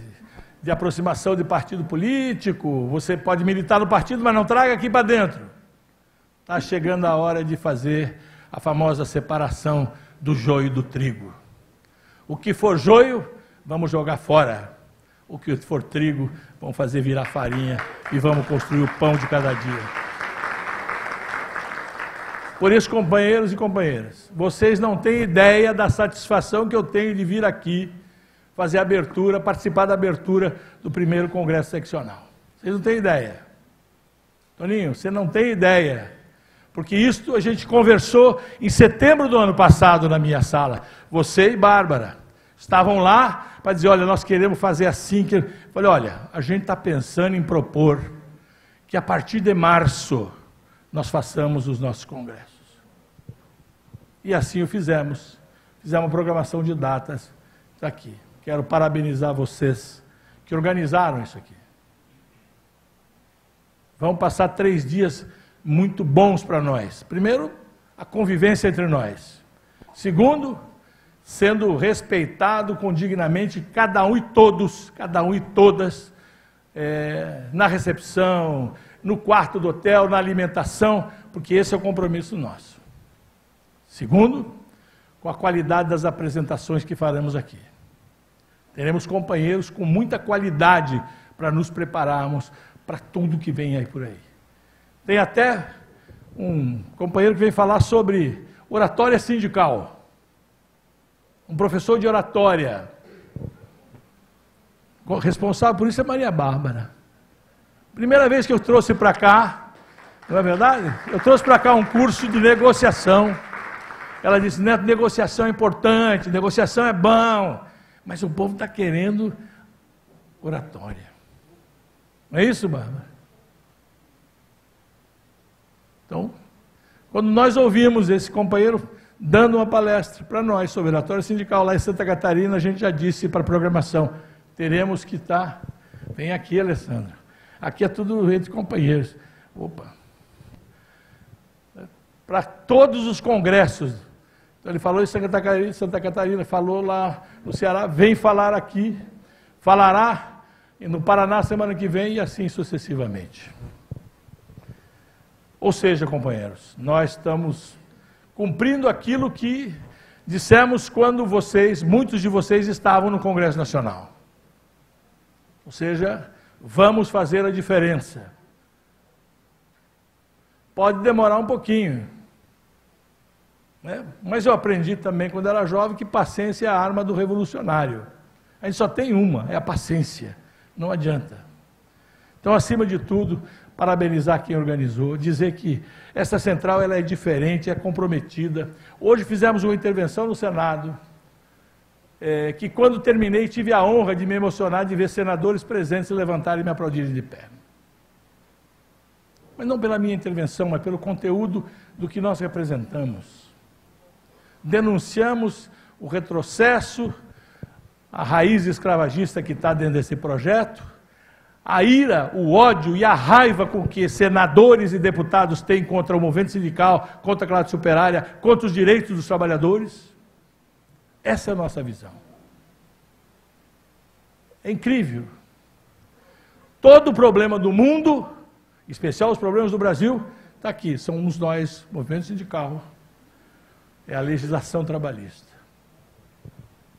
de aproximação de partido político. Você pode militar no partido, mas não traga aqui para dentro. Está chegando a hora de fazer a famosa separação do joio e do trigo. O que for joio, vamos jogar fora. O que for trigo, vamos fazer virar farinha e vamos construir o pão de cada dia. Por isso, companheiros e companheiras, vocês não têm ideia da satisfação que eu tenho de vir aqui fazer a abertura, participar da abertura do primeiro Congresso Seccional. Vocês não têm ideia. Toninho, você não tem ideia. Porque isso a gente conversou em setembro do ano passado na minha sala. Você e Bárbara estavam lá para dizer, olha, nós queremos fazer assim. Eu falei, olha, a gente está pensando em propor que a partir de março nós façamos os nossos congressos. E assim o fizemos. Fizemos uma programação de datas aqui. Quero parabenizar vocês que organizaram isso aqui. Vão passar 3 dias muito bons para nós. Primeiro, a convivência entre nós. Segundo, sendo respeitado condignamente cada um e todas, na recepção, no quarto do hotel, na alimentação, porque esse é o compromisso nosso. Segundo, com a qualidade das apresentações que faremos aqui. Teremos companheiros com muita qualidade para nos prepararmos para tudo que vem aí por aí. Tem até um companheiro que vem falar sobre oratória sindical. Um professor de oratória. Responsável por isso é Maria Bárbara. Primeira vez que eu trouxe para cá, não é verdade? Eu trouxe para cá um curso de negociação. Ela disse, Neto, negociação é importante, negociação é bom, mas o povo está querendo oratória. Não é isso, Bárbara? Então, quando nós ouvimos esse companheiro dando uma palestra para nós sobre oratória sindical lá em Santa Catarina, a gente já disse para a programação, teremos que estar... Vem aqui, Alessandra. Aqui é tudo entre companheiros. Opa! Para todos os congressos. Então, ele falou em Santa Catarina, falou lá no Ceará, vem falar aqui, falará no Paraná semana que vem e assim sucessivamente. Ou seja, companheiros, nós estamos cumprindo aquilo que dissemos quando muitos de vocês estavam no Congresso Nacional. Ou seja, vamos fazer a diferença. Pode demorar um pouquinho, né? Mas eu aprendi também quando era jovem que paciência é a arma do revolucionário. A gente só tem uma, é a paciência. Não adianta. Então, acima de tudo, parabenizar quem organizou, dizer que essa central ela é diferente, é comprometida. Hoje fizemos uma intervenção no Senado, que quando terminei tive a honra de me emocionar de ver senadores presentes se levantarem e me aplaudirem de pé. Mas não pela minha intervenção, mas pelo conteúdo do que nós representamos. Denunciamos o retrocesso, a raiz escravagista que está dentro desse projeto, a ira, o ódio e a raiva com que senadores e deputados têm contra o movimento sindical, contra a classe operária, contra os direitos dos trabalhadores. Essa é a nossa visão. É incrível. Todo o problema do mundo, em especial os problemas do Brasil, está aqui. Somos nós, movimento sindical. É a legislação trabalhista.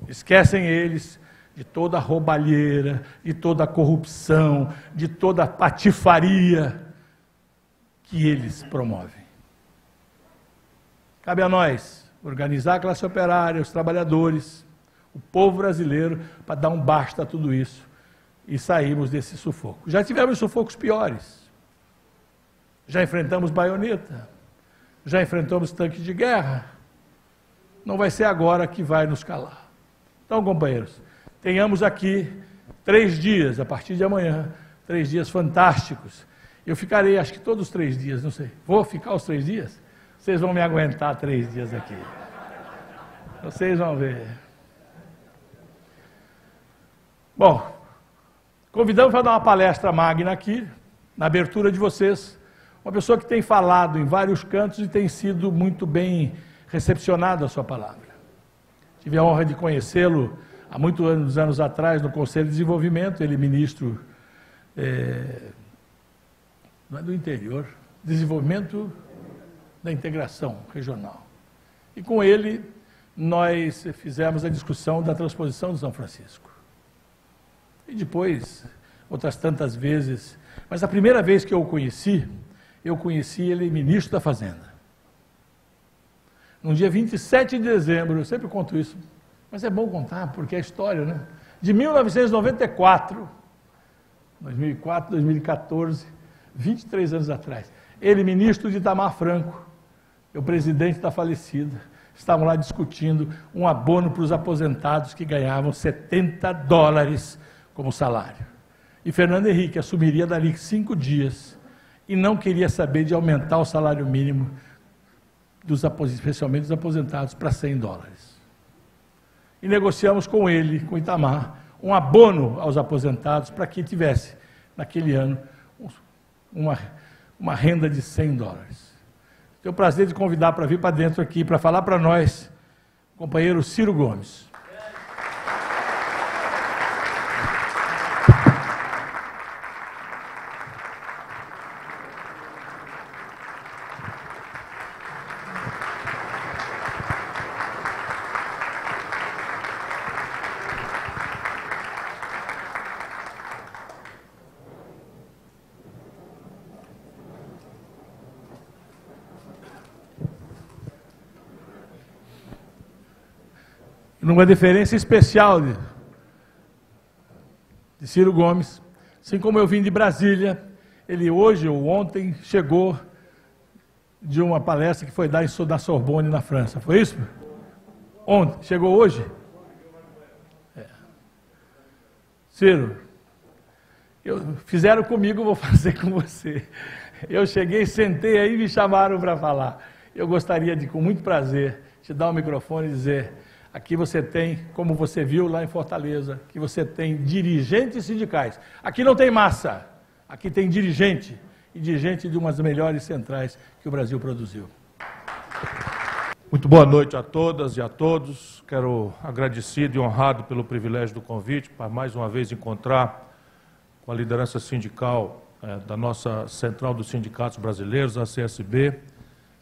Esquecem eles de toda a roubalheira, de toda a corrupção, de toda a patifaria que eles promovem. Cabe a nós organizar a classe operária, os trabalhadores, o povo brasileiro, para dar um basta a tudo isso e sairmos desse sufoco. Já tivemos sufocos piores. Já enfrentamos baioneta, já enfrentamos tanque de guerra. Não vai ser agora que vai nos calar. Então, companheiros, tenhamos aqui 3 dias, a partir de amanhã, 3 dias fantásticos. Eu ficarei, acho que todos os 3 dias, não sei. Vou ficar os 3 dias? Vocês vão me aguentar 3 dias aqui. Vocês vão ver. Bom, convidamos para dar uma palestra magna aqui, na abertura de vocês, uma pessoa que tem falado em vários cantos e tem sido muito bem recepcionado a sua palavra. Tive a honra de conhecê-lo há muitos anos atrás no Conselho de Desenvolvimento, ele ministro não é do interior, desenvolvimento da integração regional. E com ele nós fizemos a discussão da transposição do São Francisco. E depois, outras tantas vezes, mas a primeira vez que eu conheci ele ministro da Fazenda. No dia 27 de dezembro, eu sempre conto isso, mas é bom contar, porque é história, né? De 1994, 2004, 2014, 23 anos atrás, ele, ministro de Itamar Franco, o presidente da falecida, estavam lá discutindo um abono para os aposentados que ganhavam $70 como salário. E Fernando Henrique assumiria dali 5 dias e não queria saber de aumentar o salário mínimo, especialmente dos aposentados, para $100. E negociamos com ele, com Itamar, um abono aos aposentados para que tivesse, naquele ano, uma renda de $100. Tenho o prazer de convidar para vir para dentro aqui, para falar para nós, o companheiro Ciro Gomes. numa deferência especial de Ciro Gomes, assim como eu vim de Brasília, ele hoje ou ontem chegou de uma palestra que foi dar na Sorbonne, na França. Foi isso? Ontem. Chegou hoje? É. Ciro, fizeram comigo, vou fazer com você. Eu cheguei, sentei aí e me chamaram para falar. Eu gostaria de, com muito prazer, te dar o microfone e dizer: aqui você tem, como você viu lá em Fortaleza, que você tem dirigentes sindicais. Aqui não tem massa, aqui tem dirigente, e dirigente de uma das melhores centrais que o Brasil produziu. Muito boa noite a todas e a todos. Quero agradecido e honrado pelo privilégio do convite para mais uma vez encontrar com a liderança sindical da nossa Central dos Sindicatos Brasileiros, a CSB.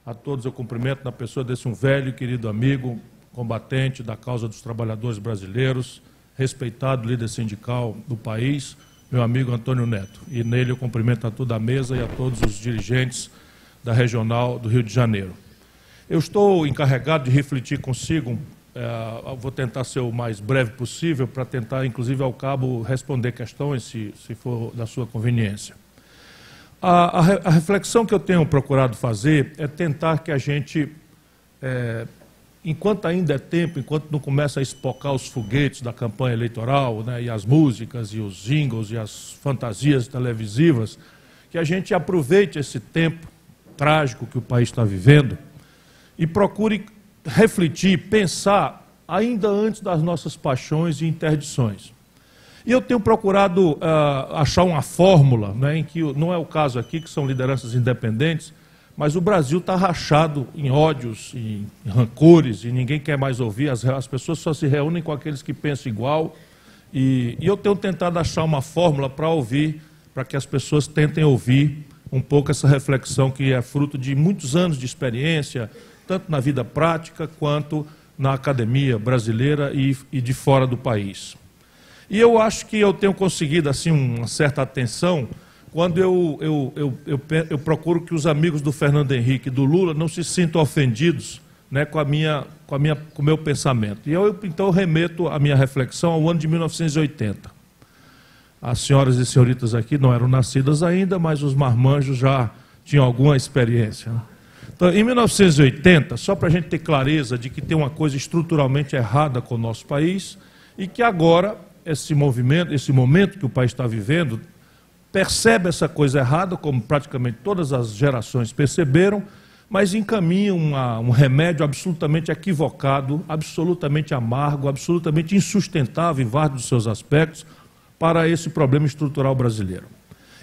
A todos eu cumprimento na pessoa desse um velho e querido amigo, combatente da causa dos trabalhadores brasileiros, respeitado líder sindical do país, meu amigo Antônio Neto. E nele eu cumprimento a toda a mesa e a todos os dirigentes da Regional do Rio de Janeiro. Eu estou encarregado de refletir consigo, vou tentar ser o mais breve possível, para tentar, inclusive, ao cabo, responder questões, se for da sua conveniência. A reflexão que eu tenho procurado fazer é tentar que a gente, enquanto ainda é tempo, enquanto não começa a espocar os foguetes da campanha eleitoral, né, e as músicas, e os jingles, e as fantasias televisivas, que a gente aproveite esse tempo trágico que o país está vivendo e procure refletir, pensar, ainda antes das nossas paixões e interdições. E eu tenho procurado achar uma fórmula, né, em que não é o caso aqui, que são lideranças independentes, mas o Brasil está rachado em ódios, em rancores, e ninguém quer mais ouvir, as pessoas só se reúnem com aqueles que pensam igual, e eu tenho tentado achar uma fórmula para ouvir, para que as pessoas tentem ouvir um pouco essa reflexão que é fruto de muitos anos de experiência, tanto na vida prática quanto na academia brasileira e de fora do país. E eu acho que eu tenho conseguido assim uma certa atenção quando eu procuro que os amigos do Fernando Henrique e do Lula não se sintam ofendidos, né, com o meu pensamento. E então eu remeto a minha reflexão ao ano de 1980. As senhoras e senhoritas aqui não eram nascidas ainda, mas os marmanjos já tinham alguma experiência. Então, em 1980, só para a gente ter clareza de que tem uma coisa estruturalmente errada com o nosso país e que agora esse momento que o país está vivendo, percebe essa coisa errada, como praticamente todas as gerações perceberam, mas encaminha um remédio absolutamente equivocado, absolutamente amargo, absolutamente insustentável em vários dos seus aspectos para esse problema estrutural brasileiro.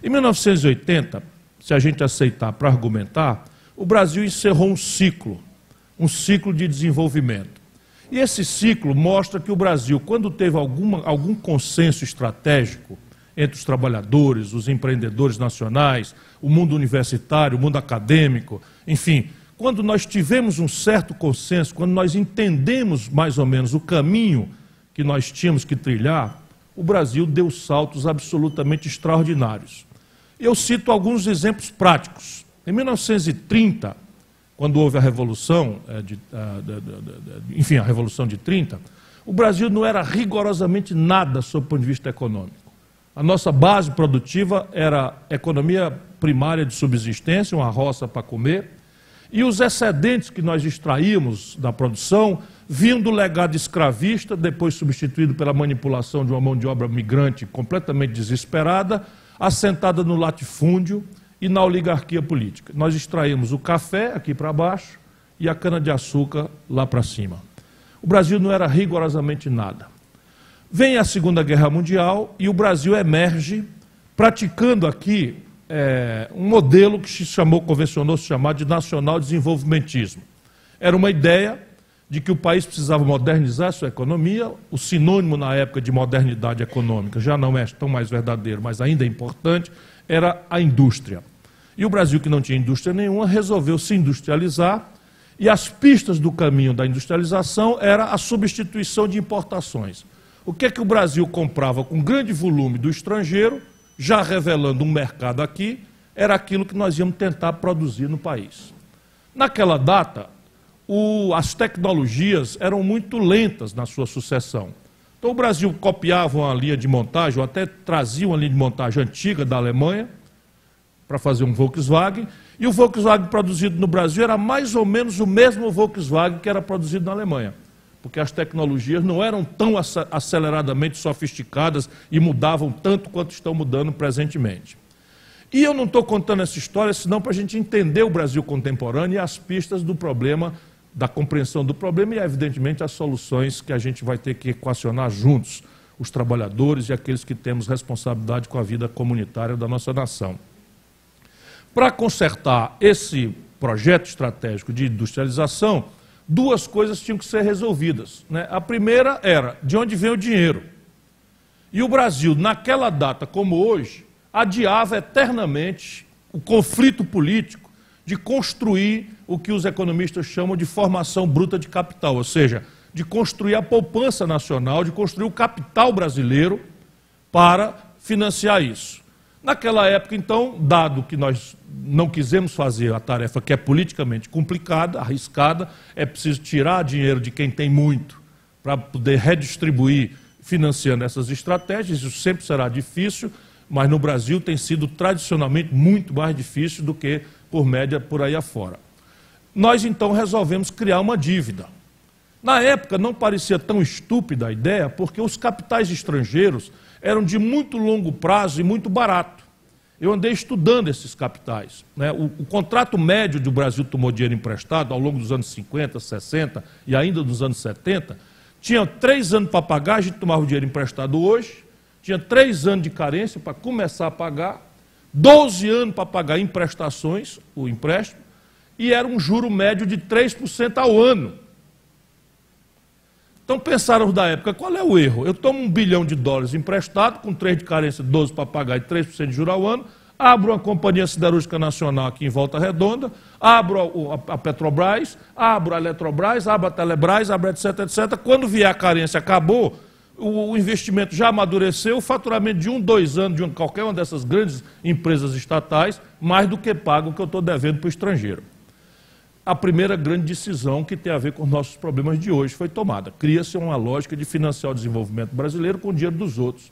Em 1980, se a gente aceitar para argumentar, o Brasil encerrou um ciclo de desenvolvimento. E esse ciclo mostra que o Brasil, quando teve algum consenso estratégico entre os trabalhadores, os empreendedores nacionais, o mundo universitário, o mundo acadêmico, enfim, quando nós tivemos um certo consenso, quando nós entendemos mais ou menos o caminho que nós tínhamos que trilhar, o Brasil deu saltos absolutamente extraordinários. Eu cito alguns exemplos práticos. Em 1930, quando houve a Revolução, a Revolução de 30, o Brasil não era rigorosamente nada sob o ponto de vista econômico. A nossa base produtiva era economia primária de subsistência, uma roça para comer, e os excedentes que nós extraímos da produção vinham do legado escravista, depois substituído pela manipulação de uma mão de obra migrante completamente desesperada, assentada no latifúndio e na oligarquia política. Nós extraímos o café aqui para baixo e a cana-de-açúcar lá para cima. O Brasil não era rigorosamente nada. Vem a Segunda Guerra Mundial e o Brasil emerge praticando aqui um modelo que convencionou se chamar de nacional desenvolvimentismo. Era uma ideia de que o país precisava modernizar sua economia, o sinônimo na época de modernidade econômica já não é tão mais verdadeiro, mas ainda é importante, era a indústria. E o Brasil, que não tinha indústria nenhuma, resolveu se industrializar, e as pistas do caminho da industrialização era a substituição de importações. O que é que o Brasil comprava com grande volume do estrangeiro, já revelando um mercado aqui, era aquilo que nós íamos tentar produzir no país. Naquela data, as tecnologias eram muito lentas na sua sucessão. Então o Brasil copiava uma linha de montagem, ou até trazia uma linha de montagem antiga da Alemanha, para fazer um Volkswagen, e o Volkswagen produzido no Brasil era mais ou menos o mesmo Volkswagen que era produzido na Alemanha, porque as tecnologias não eram tão aceleradamente sofisticadas e mudavam tanto quanto estão mudando presentemente. E eu não estou contando essa história senão para a gente entender o Brasil contemporâneo e as pistas do problema, da compreensão do problema e, evidentemente, as soluções que a gente vai ter que equacionar juntos, os trabalhadores e aqueles que temos responsabilidade com a vida comunitária da nossa nação. Para consertar esse projeto estratégico de industrialização, duas coisas tinham que ser resolvidas, né? A primeira era, de onde vem o dinheiro? E o Brasil, naquela data como hoje, adiava eternamente o conflito político de construir o que os economistas chamam de formação bruta de capital, ou seja, de construir a poupança nacional, de construir o capital brasileiro para financiar isso. Naquela época, então, dado que nós não quisemos fazer a tarefa que é politicamente complicada, arriscada, é preciso tirar dinheiro de quem tem muito para poder redistribuir financiando essas estratégias, isso sempre será difícil, mas no Brasil tem sido tradicionalmente muito mais difícil do que, por média, por aí afora. Nós, então, resolvemos criar uma dívida. Na época, não parecia tão estúpida a ideia, porque os capitais estrangeiros eram de muito longo prazo e muito barato. Eu andei estudando esses capitais, né? O contrato médio do Brasil tomou dinheiro emprestado ao longo dos anos 50, 60 e ainda dos anos 70, tinha 3 anos para pagar, a gente tomava o dinheiro emprestado hoje, tinha 3 anos de carência para começar a pagar, 12 anos para pagar em prestações, o empréstimo, e era um juro médio de 3% ao ano. Então pensaram da época, qual é o erro? Eu tomo $1 bilhão emprestado, com 3 de carência, 12 para pagar e 3% de juro ao ano, abro uma companhia siderúrgica nacional aqui em Volta Redonda, abro a Petrobras, abro a Eletrobras, abro a Telebrás, abro etc, etc. Quando vier a carência, acabou, o investimento já amadureceu, o faturamento de 1, 2 anos de qualquer uma dessas grandes empresas estatais, mais do que pago o que eu estou devendo para o estrangeiro. A primeira grande decisão que tem a ver com os nossos problemas de hoje foi tomada. Cria-se uma lógica de financiar o desenvolvimento brasileiro com o dinheiro dos outros.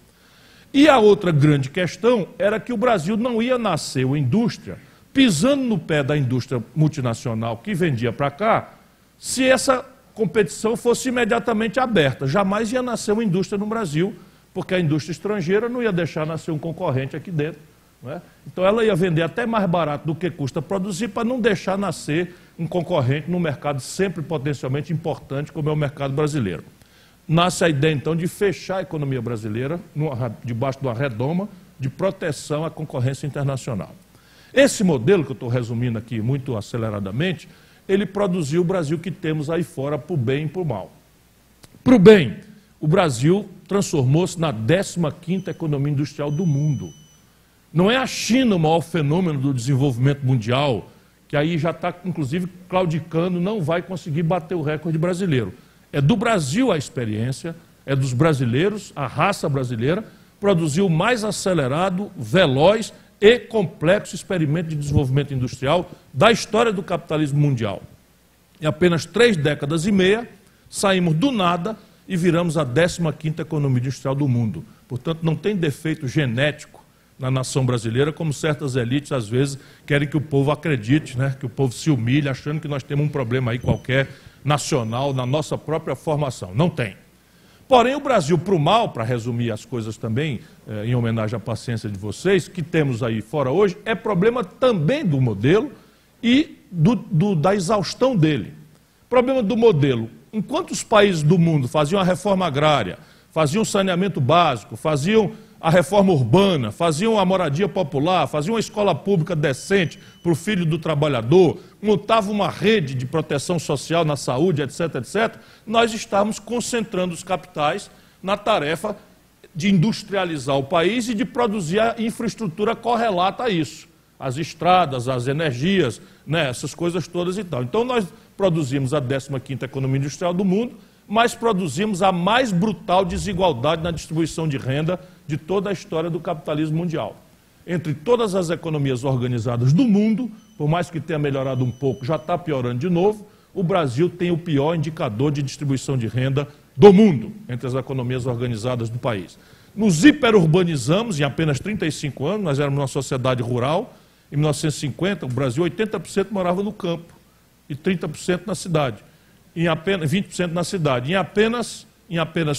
E a outra grande questão era que o Brasil não ia nascer uma indústria pisando no pé da indústria multinacional que vendia para cá, se essa competição fosse imediatamente aberta. Jamais ia nascer uma indústria no Brasil, porque a indústria estrangeira não ia deixar nascer um concorrente aqui dentro. Não é? Então ela ia vender até mais barato do que custa produzir para não deixar nascer um concorrente num mercado sempre potencialmente importante como é o mercado brasileiro. Nasce a ideia então de fechar a economia brasileira debaixo de uma redoma de proteção à concorrência internacional. Esse modelo que eu estou resumindo aqui muito aceleradamente, ele produziu o Brasil que temos aí fora para o bem e para o mal. Para o bem, o Brasil transformou-se na 15ª economia industrial do mundo. Não é a China o maior fenômeno do desenvolvimento mundial, que aí já está, inclusive, claudicando, não vai conseguir bater o recorde brasileiro. É do Brasil a experiência, é dos brasileiros, a raça brasileira, produziu o mais acelerado, veloz e complexo experimento de desenvolvimento industrial da história do capitalismo mundial. Em apenas 3 décadas e meia, saímos do nada e viramos a 15ª economia industrial do mundo. Portanto, não tem defeito genético na nação brasileira, como certas elites, às vezes, querem que o povo acredite, né? Que o povo se humilhe, achando que nós temos um problema aí qualquer, nacional, na nossa própria formação. Não tem. Porém, o Brasil, para o mal, para resumir as coisas também, em homenagem à paciência de vocês, que temos aí fora hoje, é problema também do modelo e da exaustão dele. Problema do modelo. Enquanto os países do mundo faziam a reforma agrária, faziam saneamento básico, faziam a reforma urbana, faziam a moradia popular, faziam uma escola pública decente para o filho do trabalhador, montavam uma rede de proteção social na saúde, etc, etc, nós estávamos concentrando os capitais na tarefa de industrializar o país e de produzir a infraestrutura correlata a isso. As estradas, as energias, né, essas coisas todas e tal. Então nós produzimos a 15ª economia industrial do mundo, mas produzimos a mais brutal desigualdade na distribuição de renda de toda a história do capitalismo mundial. Entre todas as economias organizadas do mundo, por mais que tenha melhorado um pouco, já está piorando de novo, o Brasil tem o pior indicador de distribuição de renda do mundo, entre as economias organizadas do país. Nos hiperurbanizamos em apenas 35 anos, nós éramos uma sociedade rural. Em 1950, o Brasil, 80% morava no campo e 30% na cidade. Em apenas 20% na cidade. Em apenas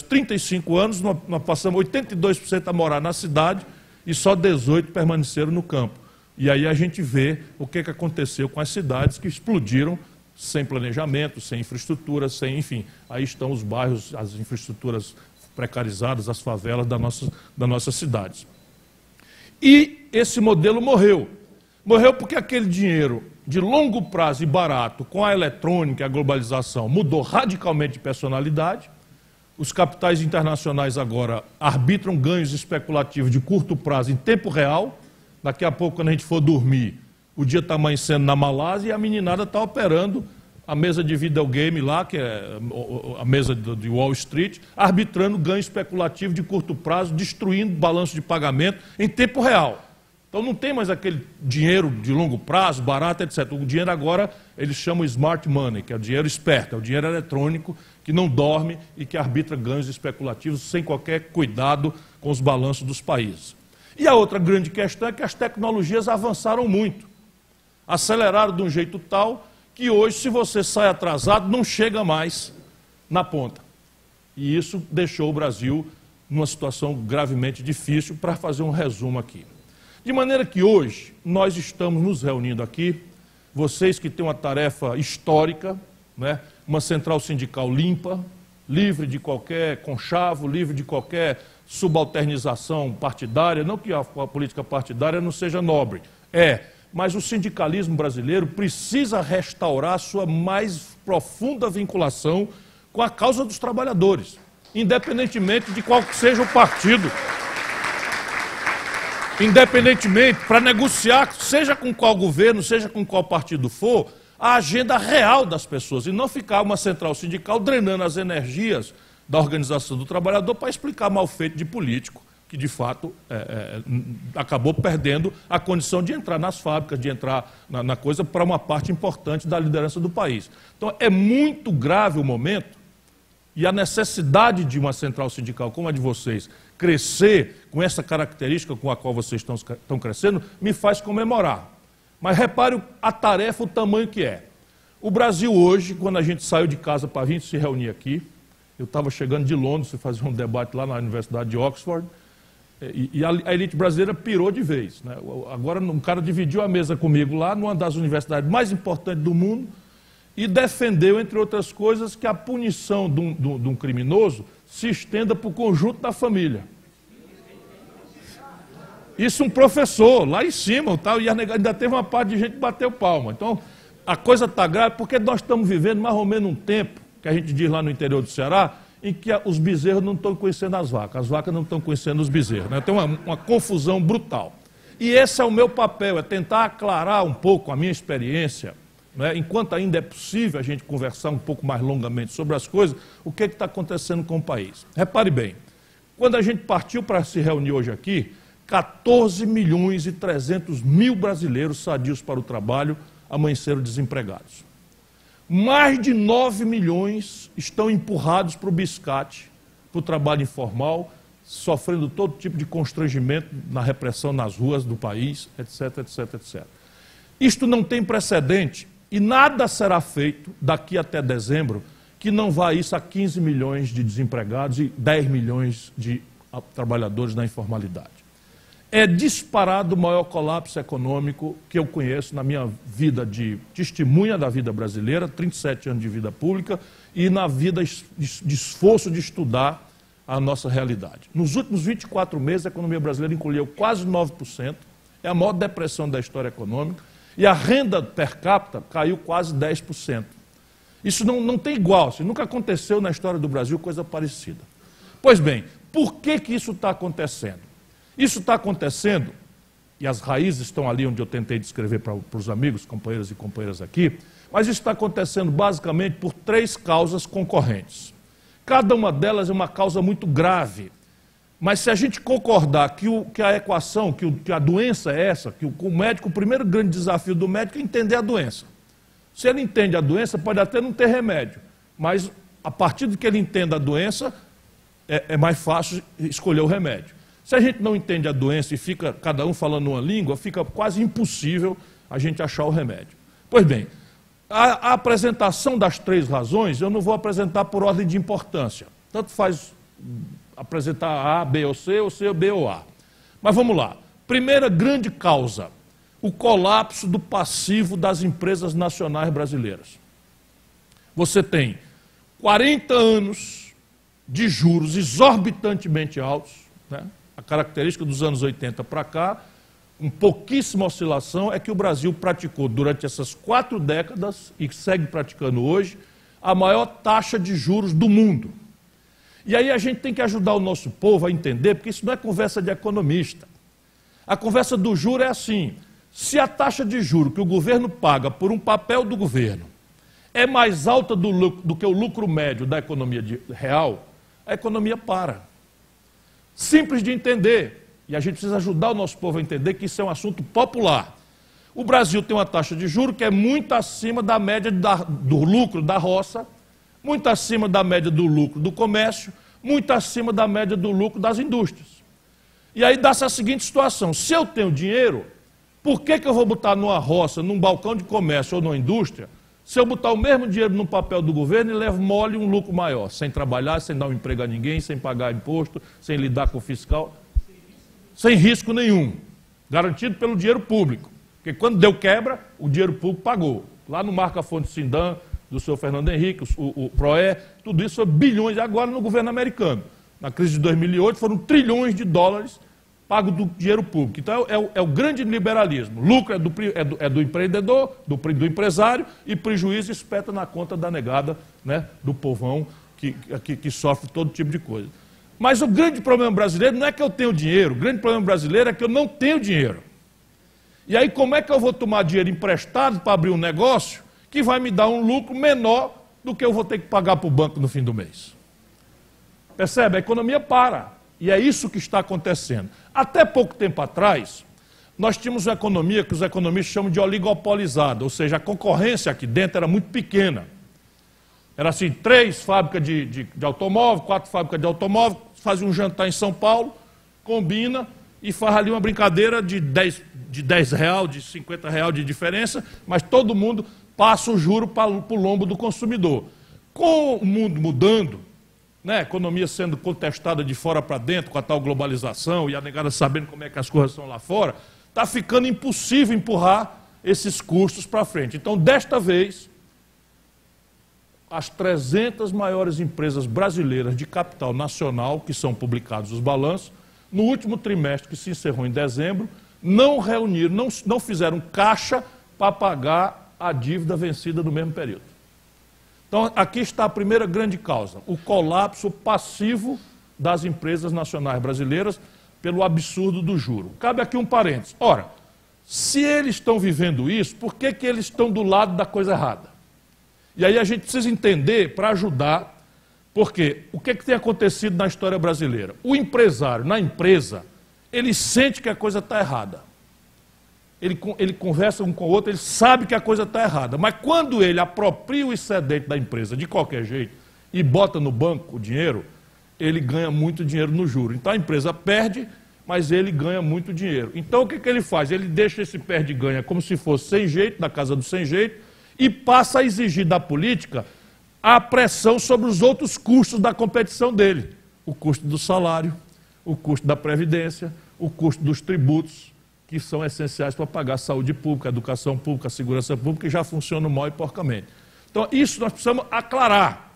35 anos, nós passamos 82% a morar na cidade e só 18% permaneceram no campo. E aí a gente vê o que aconteceu com as cidades que explodiram sem planejamento, sem infraestrutura, sem, enfim. Aí estão os bairros, as infraestruturas precarizadas, as favelas das nossas cidades. E esse modelo morreu. Morreu porque aquele dinheiro de longo prazo e barato, com a eletrônica e a globalização, mudou radicalmente de personalidade. Os capitais internacionais agora arbitram ganhos especulativos de curto prazo em tempo real. Daqui a pouco, quando a gente for dormir, o dia está amanhecendo na Malásia e a meninada está operando a mesa de videogame lá, que é a mesa de Wall Street, arbitrando ganho especulativo de curto prazo, destruindo balanço de pagamento em tempo real. Então não tem mais aquele dinheiro de longo prazo, barato, etc. O dinheiro agora, eles chamam smart money, que é o dinheiro esperto, é o dinheiro eletrônico, que não dorme e que arbitra ganhos especulativos sem qualquer cuidado com os balanços dos países. E a outra grande questão é que as tecnologias avançaram muito. Aceleraram de um jeito tal que hoje, se você sai atrasado, não chega mais na ponta. E isso deixou o Brasil numa situação gravemente difícil, para fazer um resumo aqui. De maneira que hoje nós estamos nos reunindo aqui, vocês que têm uma tarefa histórica, né, uma central sindical limpa, livre de qualquer conchavo, livre de qualquer subalternização partidária, não que a política partidária não seja nobre, mas o sindicalismo brasileiro precisa restaurar sua mais profunda vinculação com a causa dos trabalhadores, independentemente de qual seja o partido. Independentemente, para negociar, seja com qual governo, seja com qual partido for, a agenda real das pessoas, e não ficar uma central sindical drenando as energias da organização do trabalhador para explicar mal feito de político, que de fato acabou perdendo a condição de entrar nas fábricas, de entrar na coisa para uma parte importante da liderança do país. Então é muito grave o momento, e a necessidade de uma central sindical como a de vocês crescer com essa característica com a qual vocês estão crescendo, me faz comemorar. Mas repare a tarefa, o tamanho que é. O Brasil hoje, quando a gente saiu de casa para vir se reunir aqui, eu estava chegando de Londres, fui fazer um debate lá na Universidade de Oxford, e a elite brasileira pirou de vez, né? Agora um cara dividiu a mesa comigo lá, numa das universidades mais importantes do mundo, e defendeu, entre outras coisas, que a punição de um criminoso se estenda para o conjunto da família. Isso um professor, lá em cima, tal, e ainda teve uma parte de gente que bateu palma. Então, a coisa está grave porque nós estamos vivendo mais ou menos um tempo, que a gente diz lá no interior do Ceará, em que os bezerros não estão conhecendo as vacas não estão conhecendo os bezerros. Né? Tem uma confusão brutal. E esse é o meu papel, é tentar aclarar um pouco a minha experiência, né? Enquanto ainda é possível a gente conversar um pouco mais longamente sobre as coisas, o que está acontecendo com o país. Repare bem, quando a gente partiu para se reunir hoje aqui, 14.300.000 brasileiros sadios para o trabalho amanheceram desempregados. Mais de 9 milhões estão empurrados para o biscate, para o trabalho informal, sofrendo todo tipo de constrangimento na repressão nas ruas do país, etc, etc, etc. Isto não tem precedente e nada será feito daqui até dezembro que não vá isso a 15 milhões de desempregados e 10 milhões de trabalhadores na informalidade. É disparado o maior colapso econômico que eu conheço na minha vida de testemunha da vida brasileira, 37 anos de vida pública, e na vida de esforço de estudar a nossa realidade. Nos últimos 24 meses, a economia brasileira encolheu quase 9%, é a maior depressão da história econômica, e a renda per capita caiu quase 10%. Isso não tem igual, isso nunca aconteceu na história do Brasil coisa parecida. Pois bem, por que isso está acontecendo? Isso está acontecendo, e as raízes estão ali onde eu tentei descrever para os amigos, companheiros e companheiras aqui, mas isso está acontecendo basicamente por 3 causas concorrentes. Cada uma delas é uma causa muito grave, mas se a gente concordar que a equação, que a doença é essa, que o médico, o primeiro grande desafio do médico é entender a doença. Se ele entende a doença, pode até não ter remédio, mas a partir do que ele entenda a doença, é mais fácil escolher o remédio. Se a gente não entende a doença e fica cada um falando uma língua, fica quase impossível a gente achar o remédio. Pois bem, a apresentação das 3 razões, eu não vou apresentar por ordem de importância. Tanto faz apresentar A, B ou C, B ou A. Mas vamos lá. Primeira grande causa, o colapso do passivo das empresas nacionais brasileiras. Você tem 40 anos de juros exorbitantemente altos, né? A característica dos anos 80 para cá, com pouquíssima oscilação, é que o Brasil praticou durante essas 4 décadas, e segue praticando hoje, a maior taxa de juros do mundo. E aí a gente tem que ajudar o nosso povo a entender, porque isso não é conversa de economista. A conversa do juro é assim: se a taxa de juro que o governo paga por um papel do governo é mais alta do que o lucro médio da economia real, a economia para. Simples de entender. E a gente precisa ajudar o nosso povo a entender que isso é um assunto popular. O Brasil tem uma taxa de juros que é muito acima da média do lucro da roça, muito acima da média do lucro do comércio, muito acima da média do lucro das indústrias. E aí dá-se a seguinte situação: se eu tenho dinheiro, por que eu vou botar numa roça, num balcão de comércio ou numa indústria, se eu botar o mesmo dinheiro no papel do governo e levo mole um lucro maior, sem trabalhar, sem dar um emprego a ninguém, sem pagar imposto, sem lidar com o fiscal, sem risco nenhum, garantido pelo dinheiro público? Porque quando deu quebra, o dinheiro público pagou. Lá no Marca-Fonte Sindan, do senhor Fernando Henrique, o PROE, tudo isso foi bilhões, e agora no governo americano. Na crise de 2008 foram trilhões de dólares pagos do dinheiro público. Então é o grande liberalismo. Lucro é do empreendedor, do empresário, e prejuízo espeta na conta da negada, né, do povão que sofre todo tipo de coisa. Mas o grande problema brasileiro não é que eu tenho dinheiro, o grande problema brasileiro é que eu não tenho dinheiro. E aí como é que eu vou tomar dinheiro emprestado para abrir um negócio que vai me dar um lucro menor do que eu vou ter que pagar para o banco no fim do mês? Percebe? A economia para. E é isso que está acontecendo. Até pouco tempo atrás, nós tínhamos uma economia que os economistas chamam de oligopolizada, ou seja, a concorrência aqui dentro era muito pequena. Era assim, 3 fábricas de automóvel, 4 fábricas de automóvel, fazia um jantar em São Paulo, combina e faz ali uma brincadeira de 10 real, de 50 real de diferença, mas todo mundo passa o juro para o lombo do consumidor. Com o mundo mudando, né, a economia sendo contestada de fora para dentro com a tal globalização e a negada sabendo como é que as coisas são lá fora, está ficando impossível empurrar esses custos para frente. Então, desta vez, as 300 maiores empresas brasileiras de capital nacional, que são publicados os balanços, no último trimestre, que se encerrou em dezembro, não reuniram, não fizeram caixa para pagar a dívida vencida no mesmo período. Então, aqui está a primeira grande causa, o colapso passivo das empresas nacionais brasileiras pelo absurdo do juro. Cabe aqui um parênteses. Ora, se eles estão vivendo isso, por que eles estão do lado da coisa errada? E aí a gente precisa entender para ajudar, porque o que tem acontecido na história brasileira? O empresário, na empresa, ele sente que a coisa está errada. Ele conversa um com o outro, ele sabe que a coisa está errada. Mas quando ele apropria o excedente da empresa de qualquer jeito e bota no banco o dinheiro, ele ganha muito dinheiro no juro. Então a empresa perde, mas ele ganha muito dinheiro. Então o que ele faz? Ele deixa esse perde-ganha como se fosse sem jeito, na casa do sem jeito, e passa a exigir da política a pressão sobre os outros custos da competição dele. O custo do salário, o custo da previdência, o custo dos tributos, que são essenciais para pagar a saúde pública, a educação pública, a segurança pública, que já funcionam mal e porcamente. Então, isso nós precisamos aclarar.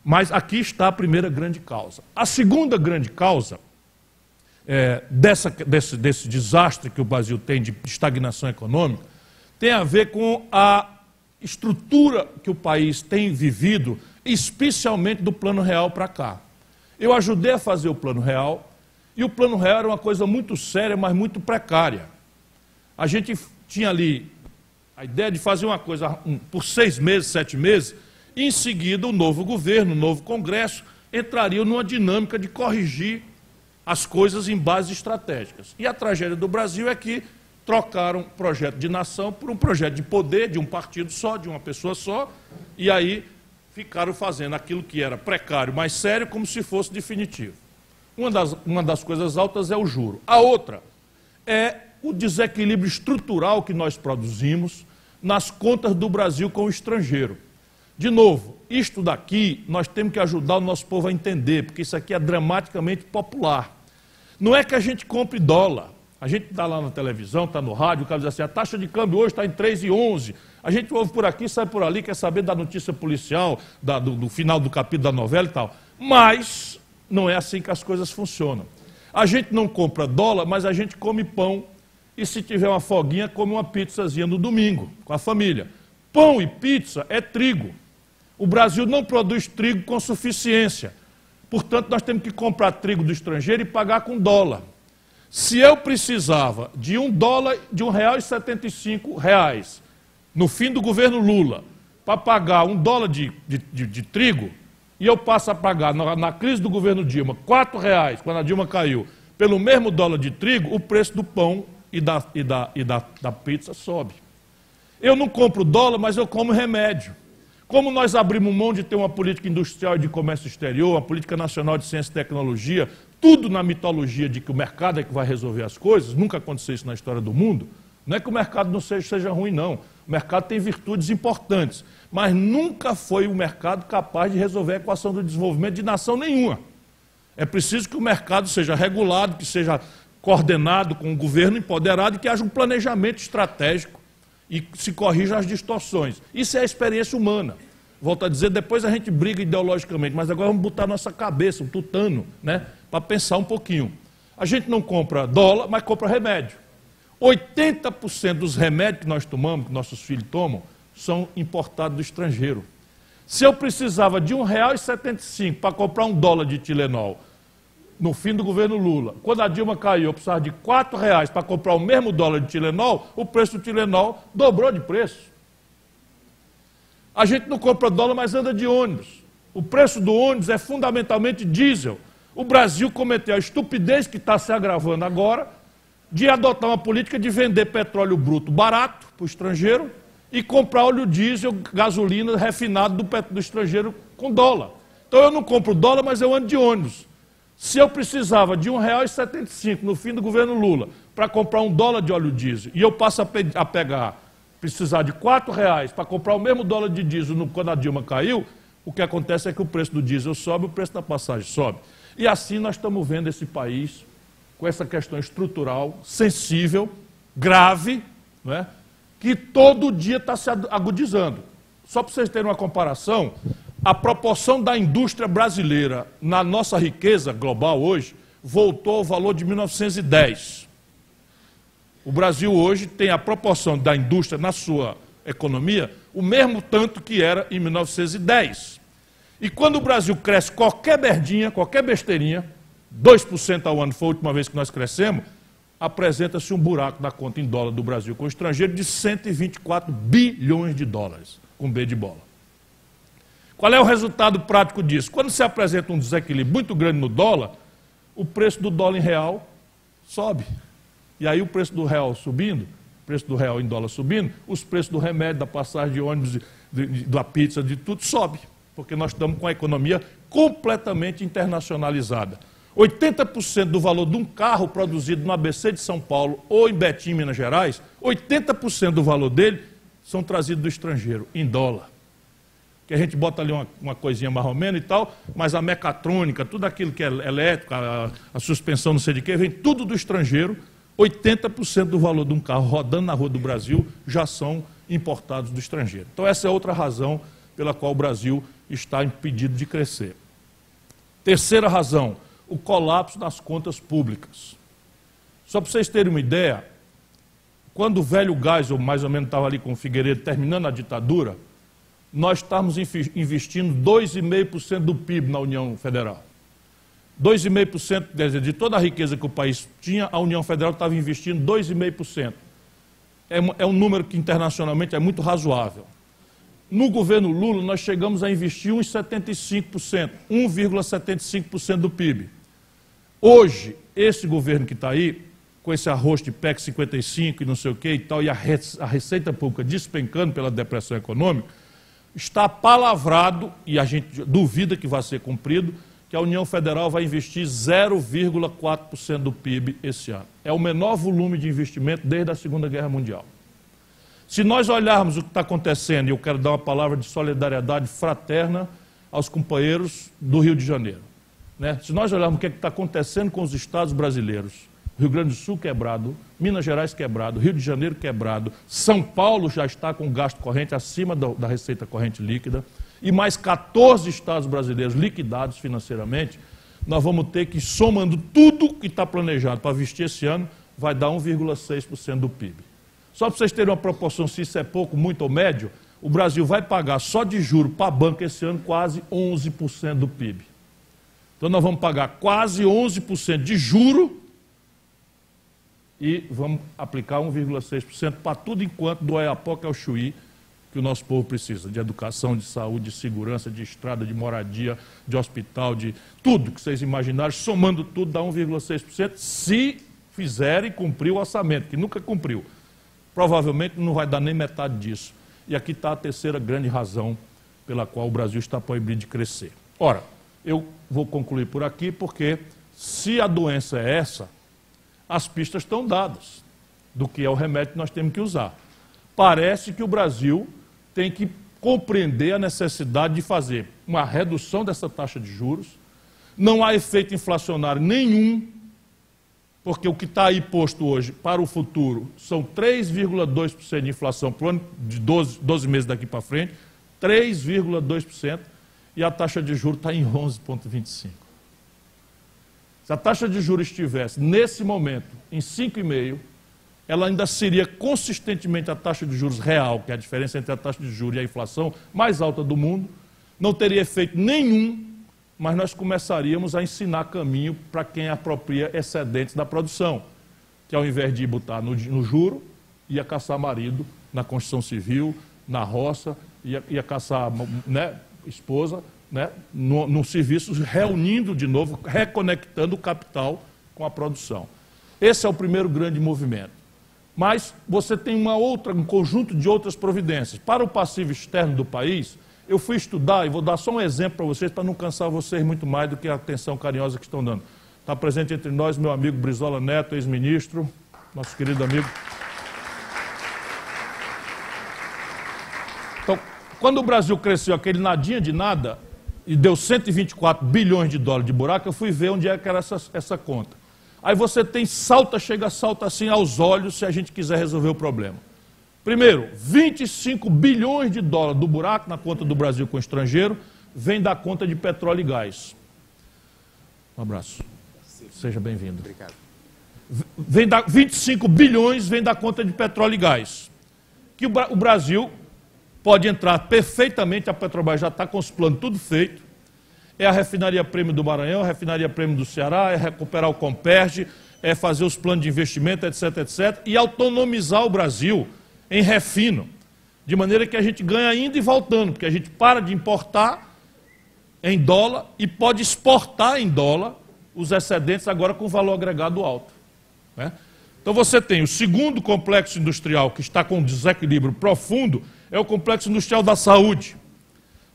Mas aqui está a primeira grande causa. A segunda grande causa desse desastre que o Brasil tem de estagnação econômica tem a ver com a estrutura que o país tem vivido, especialmente do Plano Real para cá. Eu ajudei a fazer o Plano Real, e o Plano Real era uma coisa muito séria, mas muito precária. A gente tinha ali a ideia de fazer uma coisa por 6 meses, 7 meses, e em seguida o novo governo, o novo Congresso, entraria numa dinâmica de corrigir as coisas em bases estratégicas. E a tragédia do Brasil é que trocaram um projeto de nação por um projeto de poder, de um partido só, de uma pessoa só, e aí ficaram fazendo aquilo que era precário, mais sério, como se fosse definitivo. Uma das coisas altas é o juro. A outra é o desequilíbrio estrutural que nós produzimos nas contas do Brasil com o estrangeiro. De novo, isto daqui nós temos que ajudar o nosso povo a entender, porque isso aqui é dramaticamente popular. Não é que a gente compre dólar. A gente está lá na televisão, está no rádio, o cara diz assim, a taxa de câmbio hoje está em 3,11. A gente ouve por aqui, sai por ali, quer saber da notícia policial, do final do capítulo da novela e tal. Mas não é assim que as coisas funcionam. A gente não compra dólar, mas a gente come pão e se tiver uma folguinha, come uma pizzazinha no domingo, com a família. Pão e pizza é trigo. O Brasil não produz trigo com suficiência. Portanto, nós temos que comprar trigo do estrangeiro e pagar com dólar. Se eu precisava de $1, de R$1,75 no fim do governo Lula, para pagar $1 de trigo, e eu passo a pagar, na crise do governo Dilma, R$4, quando a Dilma caiu, pelo mesmo dólar de trigo, o preço do pão e da pizza sobe. Eu não compro dólar, mas eu como remédio. Como nós abrimos mão de ter uma política industrial e de comércio exterior, uma política nacional de ciência e tecnologia, tudo na mitologia de que o mercado é que vai resolver as coisas, nunca aconteceu isso na história do mundo, não é que o mercado não seja ruim, não. O mercado tem virtudes importantes, mas nunca foi o mercado capaz de resolver a equação do desenvolvimento de nação nenhuma. É preciso que o mercado seja regulado, que seja coordenado com o governo empoderado e que haja um planejamento estratégico e se corrija as distorções. Isso é a experiência humana. Volto a dizer, depois a gente briga ideologicamente, mas agora vamos botar nossa cabeça, um tutano, né, para pensar um pouquinho. A gente não compra dólar, mas compra remédio. 80% dos remédios que nós tomamos, que nossos filhos tomam, são importados do estrangeiro. Se eu precisava de R$1,75 para comprar $1 de Tilenol, no fim do governo Lula, quando a Dilma caiu, eu precisava de R$4 para comprar o mesmo dólar de Tilenol, o preço do Tilenol dobrou de preço. A gente não compra dólar, mas anda de ônibus. O preço do ônibus é fundamentalmente diesel. O Brasil cometeu a estupidez que está se agravando agora de adotar uma política de vender petróleo bruto barato para o estrangeiro e comprar óleo diesel, gasolina refinado do estrangeiro com dólar. Então eu não compro dólar, mas eu ando de ônibus. Se eu precisava de R$1,75 no fim do governo Lula para comprar $1 de óleo diesel e eu passo a precisar de R$4 para comprar o mesmo dólar de diesel quando a Dilma caiu, o que acontece é que o preço do diesel sobe, o preço da passagem sobe. E assim nós estamos vendo esse país com essa questão estrutural, sensível, grave, não é? Que todo dia está se agudizando. Só para vocês terem uma comparação, a proporção da indústria brasileira na nossa riqueza global hoje voltou ao valor de 1910. O Brasil hoje tem a proporção da indústria na sua economia o mesmo tanto que era em 1910. E quando o Brasil cresce qualquer merdinha, qualquer besteirinha, 2% ao ano foi a última vez que nós crescemos, apresenta-se um buraco na conta em dólar do Brasil com o estrangeiro de 124 bilhões de dólares, com B de bola. Qual é o resultado prático disso? Quando se apresenta um desequilíbrio muito grande no dólar, o preço do dólar em real sobe. E aí o preço do real subindo, o preço do real em dólar subindo, os preços do remédio, da passagem de ônibus, da pizza, de tudo sobe. Porque nós estamos com a economia completamente internacionalizada. 80% do valor de um carro produzido no ABC de São Paulo ou em Betim, Minas Gerais, 80% do valor dele são trazidos do estrangeiro, em dólar. Que a gente bota ali uma coisinha mais ou menos e tal, mas a mecatrônica, tudo aquilo que é elétrico, a suspensão não sei de quê, vem tudo do estrangeiro. 80% do valor de um carro rodando na rua do Brasil já são importados do estrangeiro. Então essa é outra razão pela qual o Brasil está impedido de crescer. Terceira razão, o colapso das contas públicas. Só para vocês terem uma ideia, quando o velho Geisel, mais ou menos, estava ali com o Figueiredo terminando a ditadura, nós estávamos investindo 2,5% do PIB na União Federal. 2,5%, quer dizer, de toda a riqueza que o país tinha, a União Federal estava investindo 2,5%. É um número que internacionalmente é muito razoável. No governo Lula, nós chegamos a investir uns 75%, 1,75% do PIB. Hoje, esse governo que está aí, com esse arroz de PEC 55 e não sei o que e tal, e a receita pública despencando pela depressão econômica, está palavrado, e a gente duvida que vai ser cumprido, que a União Federal vai investir 0,4% do PIB esse ano. É o menor volume de investimento desde a Segunda Guerra Mundial. Se nós olharmos o que está acontecendo, e eu quero dar uma palavra de solidariedade fraterna aos companheiros do Rio de Janeiro, né? Se nós olharmos o que está acontecendo com os estados brasileiros, Rio Grande do Sul quebrado, Minas Gerais quebrado, Rio de Janeiro quebrado, São Paulo já está com gasto corrente acima da receita corrente líquida, e mais 14 estados brasileiros liquidados financeiramente, nós vamos ter que, somando tudo que está planejado para vestir esse ano, vai dar 1,6% do PIB. Só para vocês terem uma proporção, se isso é pouco, muito ou médio, o Brasil vai pagar só de juro para a banca esse ano quase 11% do PIB. Então nós vamos pagar quase 11% de juro e vamos aplicar 1,6% para tudo enquanto do Oiapoque ao Chuí, que o nosso povo precisa, de educação, de saúde, de segurança, de estrada, de moradia, de hospital, de tudo que vocês imaginarem, somando tudo dá 1,6%, se fizerem cumprir o orçamento, que nunca cumpriu. Provavelmente não vai dar nem metade disso. E aqui está a terceira grande razão pela qual o Brasil está proibido de crescer. Ora, eu vou concluir por aqui, porque se a doença é essa, as pistas estão dadas do que é o remédio que nós temos que usar. Parece que o Brasil tem que compreender a necessidade de fazer uma redução dessa taxa de juros. Não há efeito inflacionário nenhum, porque o que está aí posto hoje para o futuro são 3,2% de inflação para o ano de 12 meses daqui para frente, 3,2%, e a taxa de juros está em 11,25%. Se a taxa de juros estivesse, nesse momento, em 5,5%, ela ainda seria consistentemente a taxa de juros real, que é a diferença entre a taxa de juros e a inflação mais alta do mundo, não teria efeito nenhum, mas nós começaríamos a ensinar caminho para quem apropria excedentes da produção, que ao invés de botar no juro, ia caçar marido na construção civil, na roça, ia caçar, né, esposa, né, no serviço, reunindo de novo, reconectando o capital com a produção. Esse é o primeiro grande movimento. Mas você tem um conjunto de outras providências. Para o passivo externo do país, eu fui estudar, e vou dar só um exemplo para vocês, para não cansar vocês muito mais do que a atenção carinhosa que estão dando. Está presente entre nós meu amigo Brizola Neto, ex-ministro, nosso querido amigo. Então, quando o Brasil cresceu aquele nadinha de nada, e deu 124 bilhões de dólares de buraco, eu fui ver onde é que era essa conta. Aí você tem salta assim aos olhos se a gente quiser resolver o problema. Primeiro, 25 bilhões de dólares do buraco na conta do Brasil com o estrangeiro vem da conta de petróleo e gás. Um abraço. Seja bem-vindo. Obrigado. 25 bilhões vem da conta de petróleo e gás. Que o Brasil pode entrar perfeitamente, a Petrobras já está com os planos tudo feito. É a refinaria Prêmio do Maranhão, a refinaria Prêmio do Ceará, é recuperar o Comperj, é fazer os planos de investimento, etc, etc, e autonomizar o Brasil em refino, de maneira que a gente ganha indo e voltando, porque a gente para de importar em dólar e pode exportar em dólar os excedentes agora com valor agregado alto, né? Então você tem o segundo complexo industrial que está com um desequilíbrio profundo, é o complexo industrial da saúde.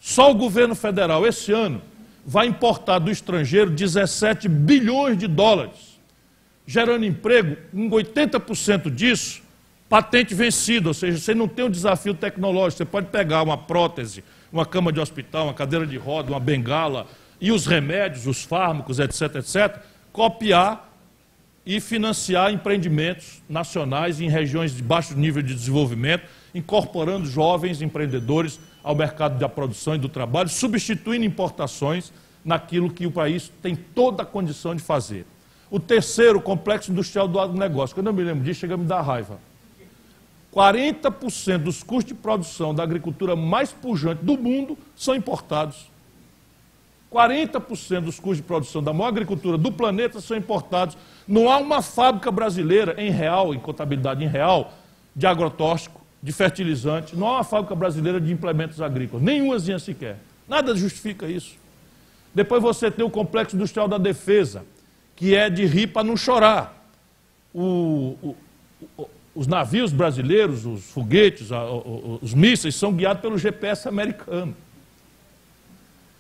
Só o governo federal esse ano vai importar do estrangeiro 17 bilhões de dólares, gerando emprego, em 80% disso, patente vencida, ou seja, você não tem um desafio tecnológico, você pode pegar uma prótese, uma cama de hospital, uma cadeira de roda, uma bengala, e os remédios, os fármacos, etc, etc, copiar e financiar empreendimentos nacionais em regiões de baixo nível de desenvolvimento, incorporando jovens empreendedores ao mercado da produção e do trabalho, substituindo importações naquilo que o país tem toda a condição de fazer. O terceiro, o complexo industrial do agronegócio. Quando eu me lembro disso, chega a me dar raiva. 40% dos custos de produção da agricultura mais pujante do mundo são importados. 40% dos custos de produção da maior agricultura do planeta são importados. Não há uma fábrica brasileira em real, em contabilidade em real, de agrotóxico, de fertilizante, não há uma fábrica brasileira de implementos agrícolas, nenhumazinha sequer. Nada justifica isso. Depois você tem o complexo industrial da defesa, que é de rir para não chorar. os navios brasileiros, os foguetes, os mísseis, são guiados pelo GPS americano.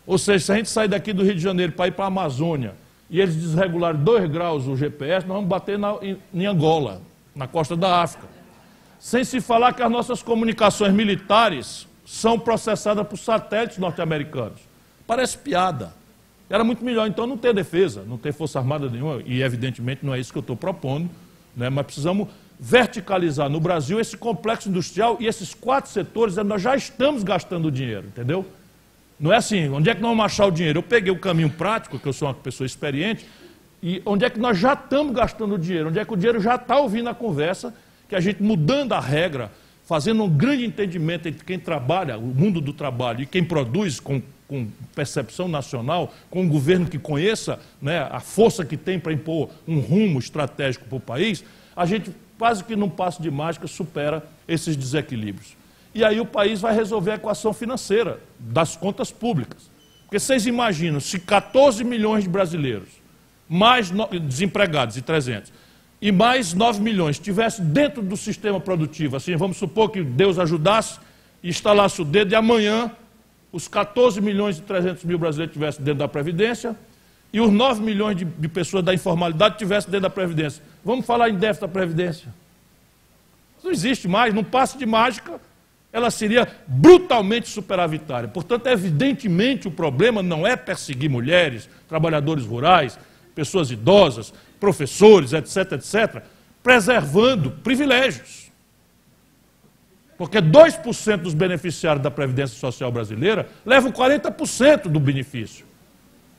Ou seja, se a gente sair daqui do Rio de Janeiro para ir para a Amazônia e eles desregularem 2 graus o GPS, nós vamos bater em Angola, na costa da África. Sem se falar que as nossas comunicações militares são processadas por satélites norte-americanos. Parece piada. Era muito melhor, então, não ter defesa, não ter força armada nenhuma, e evidentemente não é isso que eu estou propondo, né? Mas precisamos verticalizar no Brasil esse complexo industrial e esses 4 setores, nós já estamos gastando dinheiro, entendeu? Não é assim, onde é que nós vamos achar o dinheiro? Eu peguei o caminho prático, que eu sou uma pessoa experiente, e onde é que nós já estamos gastando o dinheiro? Onde é que o dinheiro já está ouvindo a conversa, que a gente mudando a regra, fazendo um grande entendimento entre quem trabalha, o mundo do trabalho, e quem produz com percepção nacional, com um governo que conheça, né, a força que tem para impor um rumo estratégico para o país, a gente quase que num passo de mágica supera esses desequilíbrios. E aí o país vai resolver a equação financeira das contas públicas. Porque vocês imaginam, se 14 milhões de brasileiros, mais desempregados e 300, e mais 9 milhões estivessem dentro do sistema produtivo, assim, vamos supor que Deus ajudasse e instalasse o dedo, e amanhã os 14 milhões e 300 mil brasileiros estivessem dentro da Previdência e os 9 milhões de pessoas da informalidade estivessem dentro da Previdência. Vamos falar em déficit da Previdência. Isso não existe mais, num passe de mágica, ela seria brutalmente superavitária. Portanto, evidentemente, o problema não é perseguir mulheres, trabalhadores rurais, pessoas idosas, professores, etc., etc., preservando privilégios. Porque 2% dos beneficiários da Previdência Social brasileira levam 40% do benefício.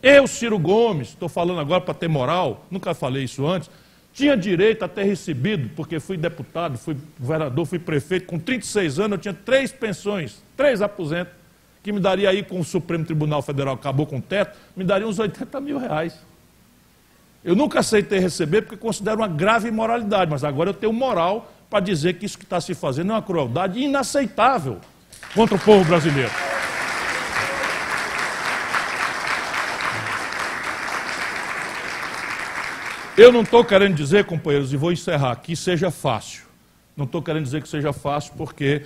Eu, Ciro Gomes, estou falando agora para ter moral, nunca falei isso antes, tinha direito a ter recebido, porque fui deputado, fui governador, fui prefeito, com 36 anos eu tinha 3 pensões, 3 aposentos, que me daria aí, com o Supremo Tribunal Federal acabou com o teto, me daria uns 80 mil reais. Eu nunca aceitei receber porque considero uma grave imoralidade, mas agora eu tenho moral para dizer que isso que está se fazendo é uma crueldade inaceitável contra o povo brasileiro. Eu não estou querendo dizer, companheiros, e vou encerrar, que seja fácil. Não estou querendo dizer que seja fácil, porque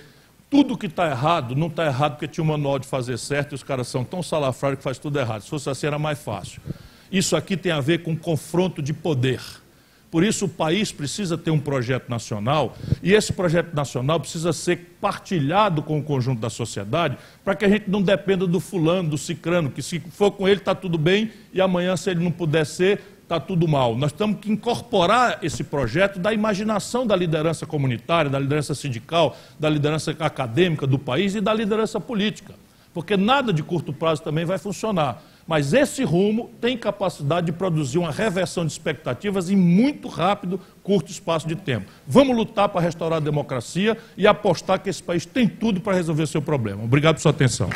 tudo que está errado, não está errado porque tinha um manual de fazer certo e os caras são tão salafrários que faz tudo errado. Se fosse assim, era mais fácil. Isso aqui tem a ver com confronto de poder. Por isso o país precisa ter um projeto nacional e esse projeto nacional precisa ser partilhado com o conjunto da sociedade para que a gente não dependa do fulano, do cicrano, que se for com ele está tudo bem e amanhã, se ele não puder ser, está tudo mal. Nós temos que incorporar esse projeto da imaginação da liderança comunitária, da liderança sindical, da liderança acadêmica do país e da liderança política. Porque nada de curto prazo também vai funcionar. Mas esse rumo tem capacidade de produzir uma reversão de expectativas em muito rápido, curto espaço de tempo. Vamos lutar para restaurar a democracia e apostar que esse país tem tudo para resolver seu problema. Obrigado por sua atenção.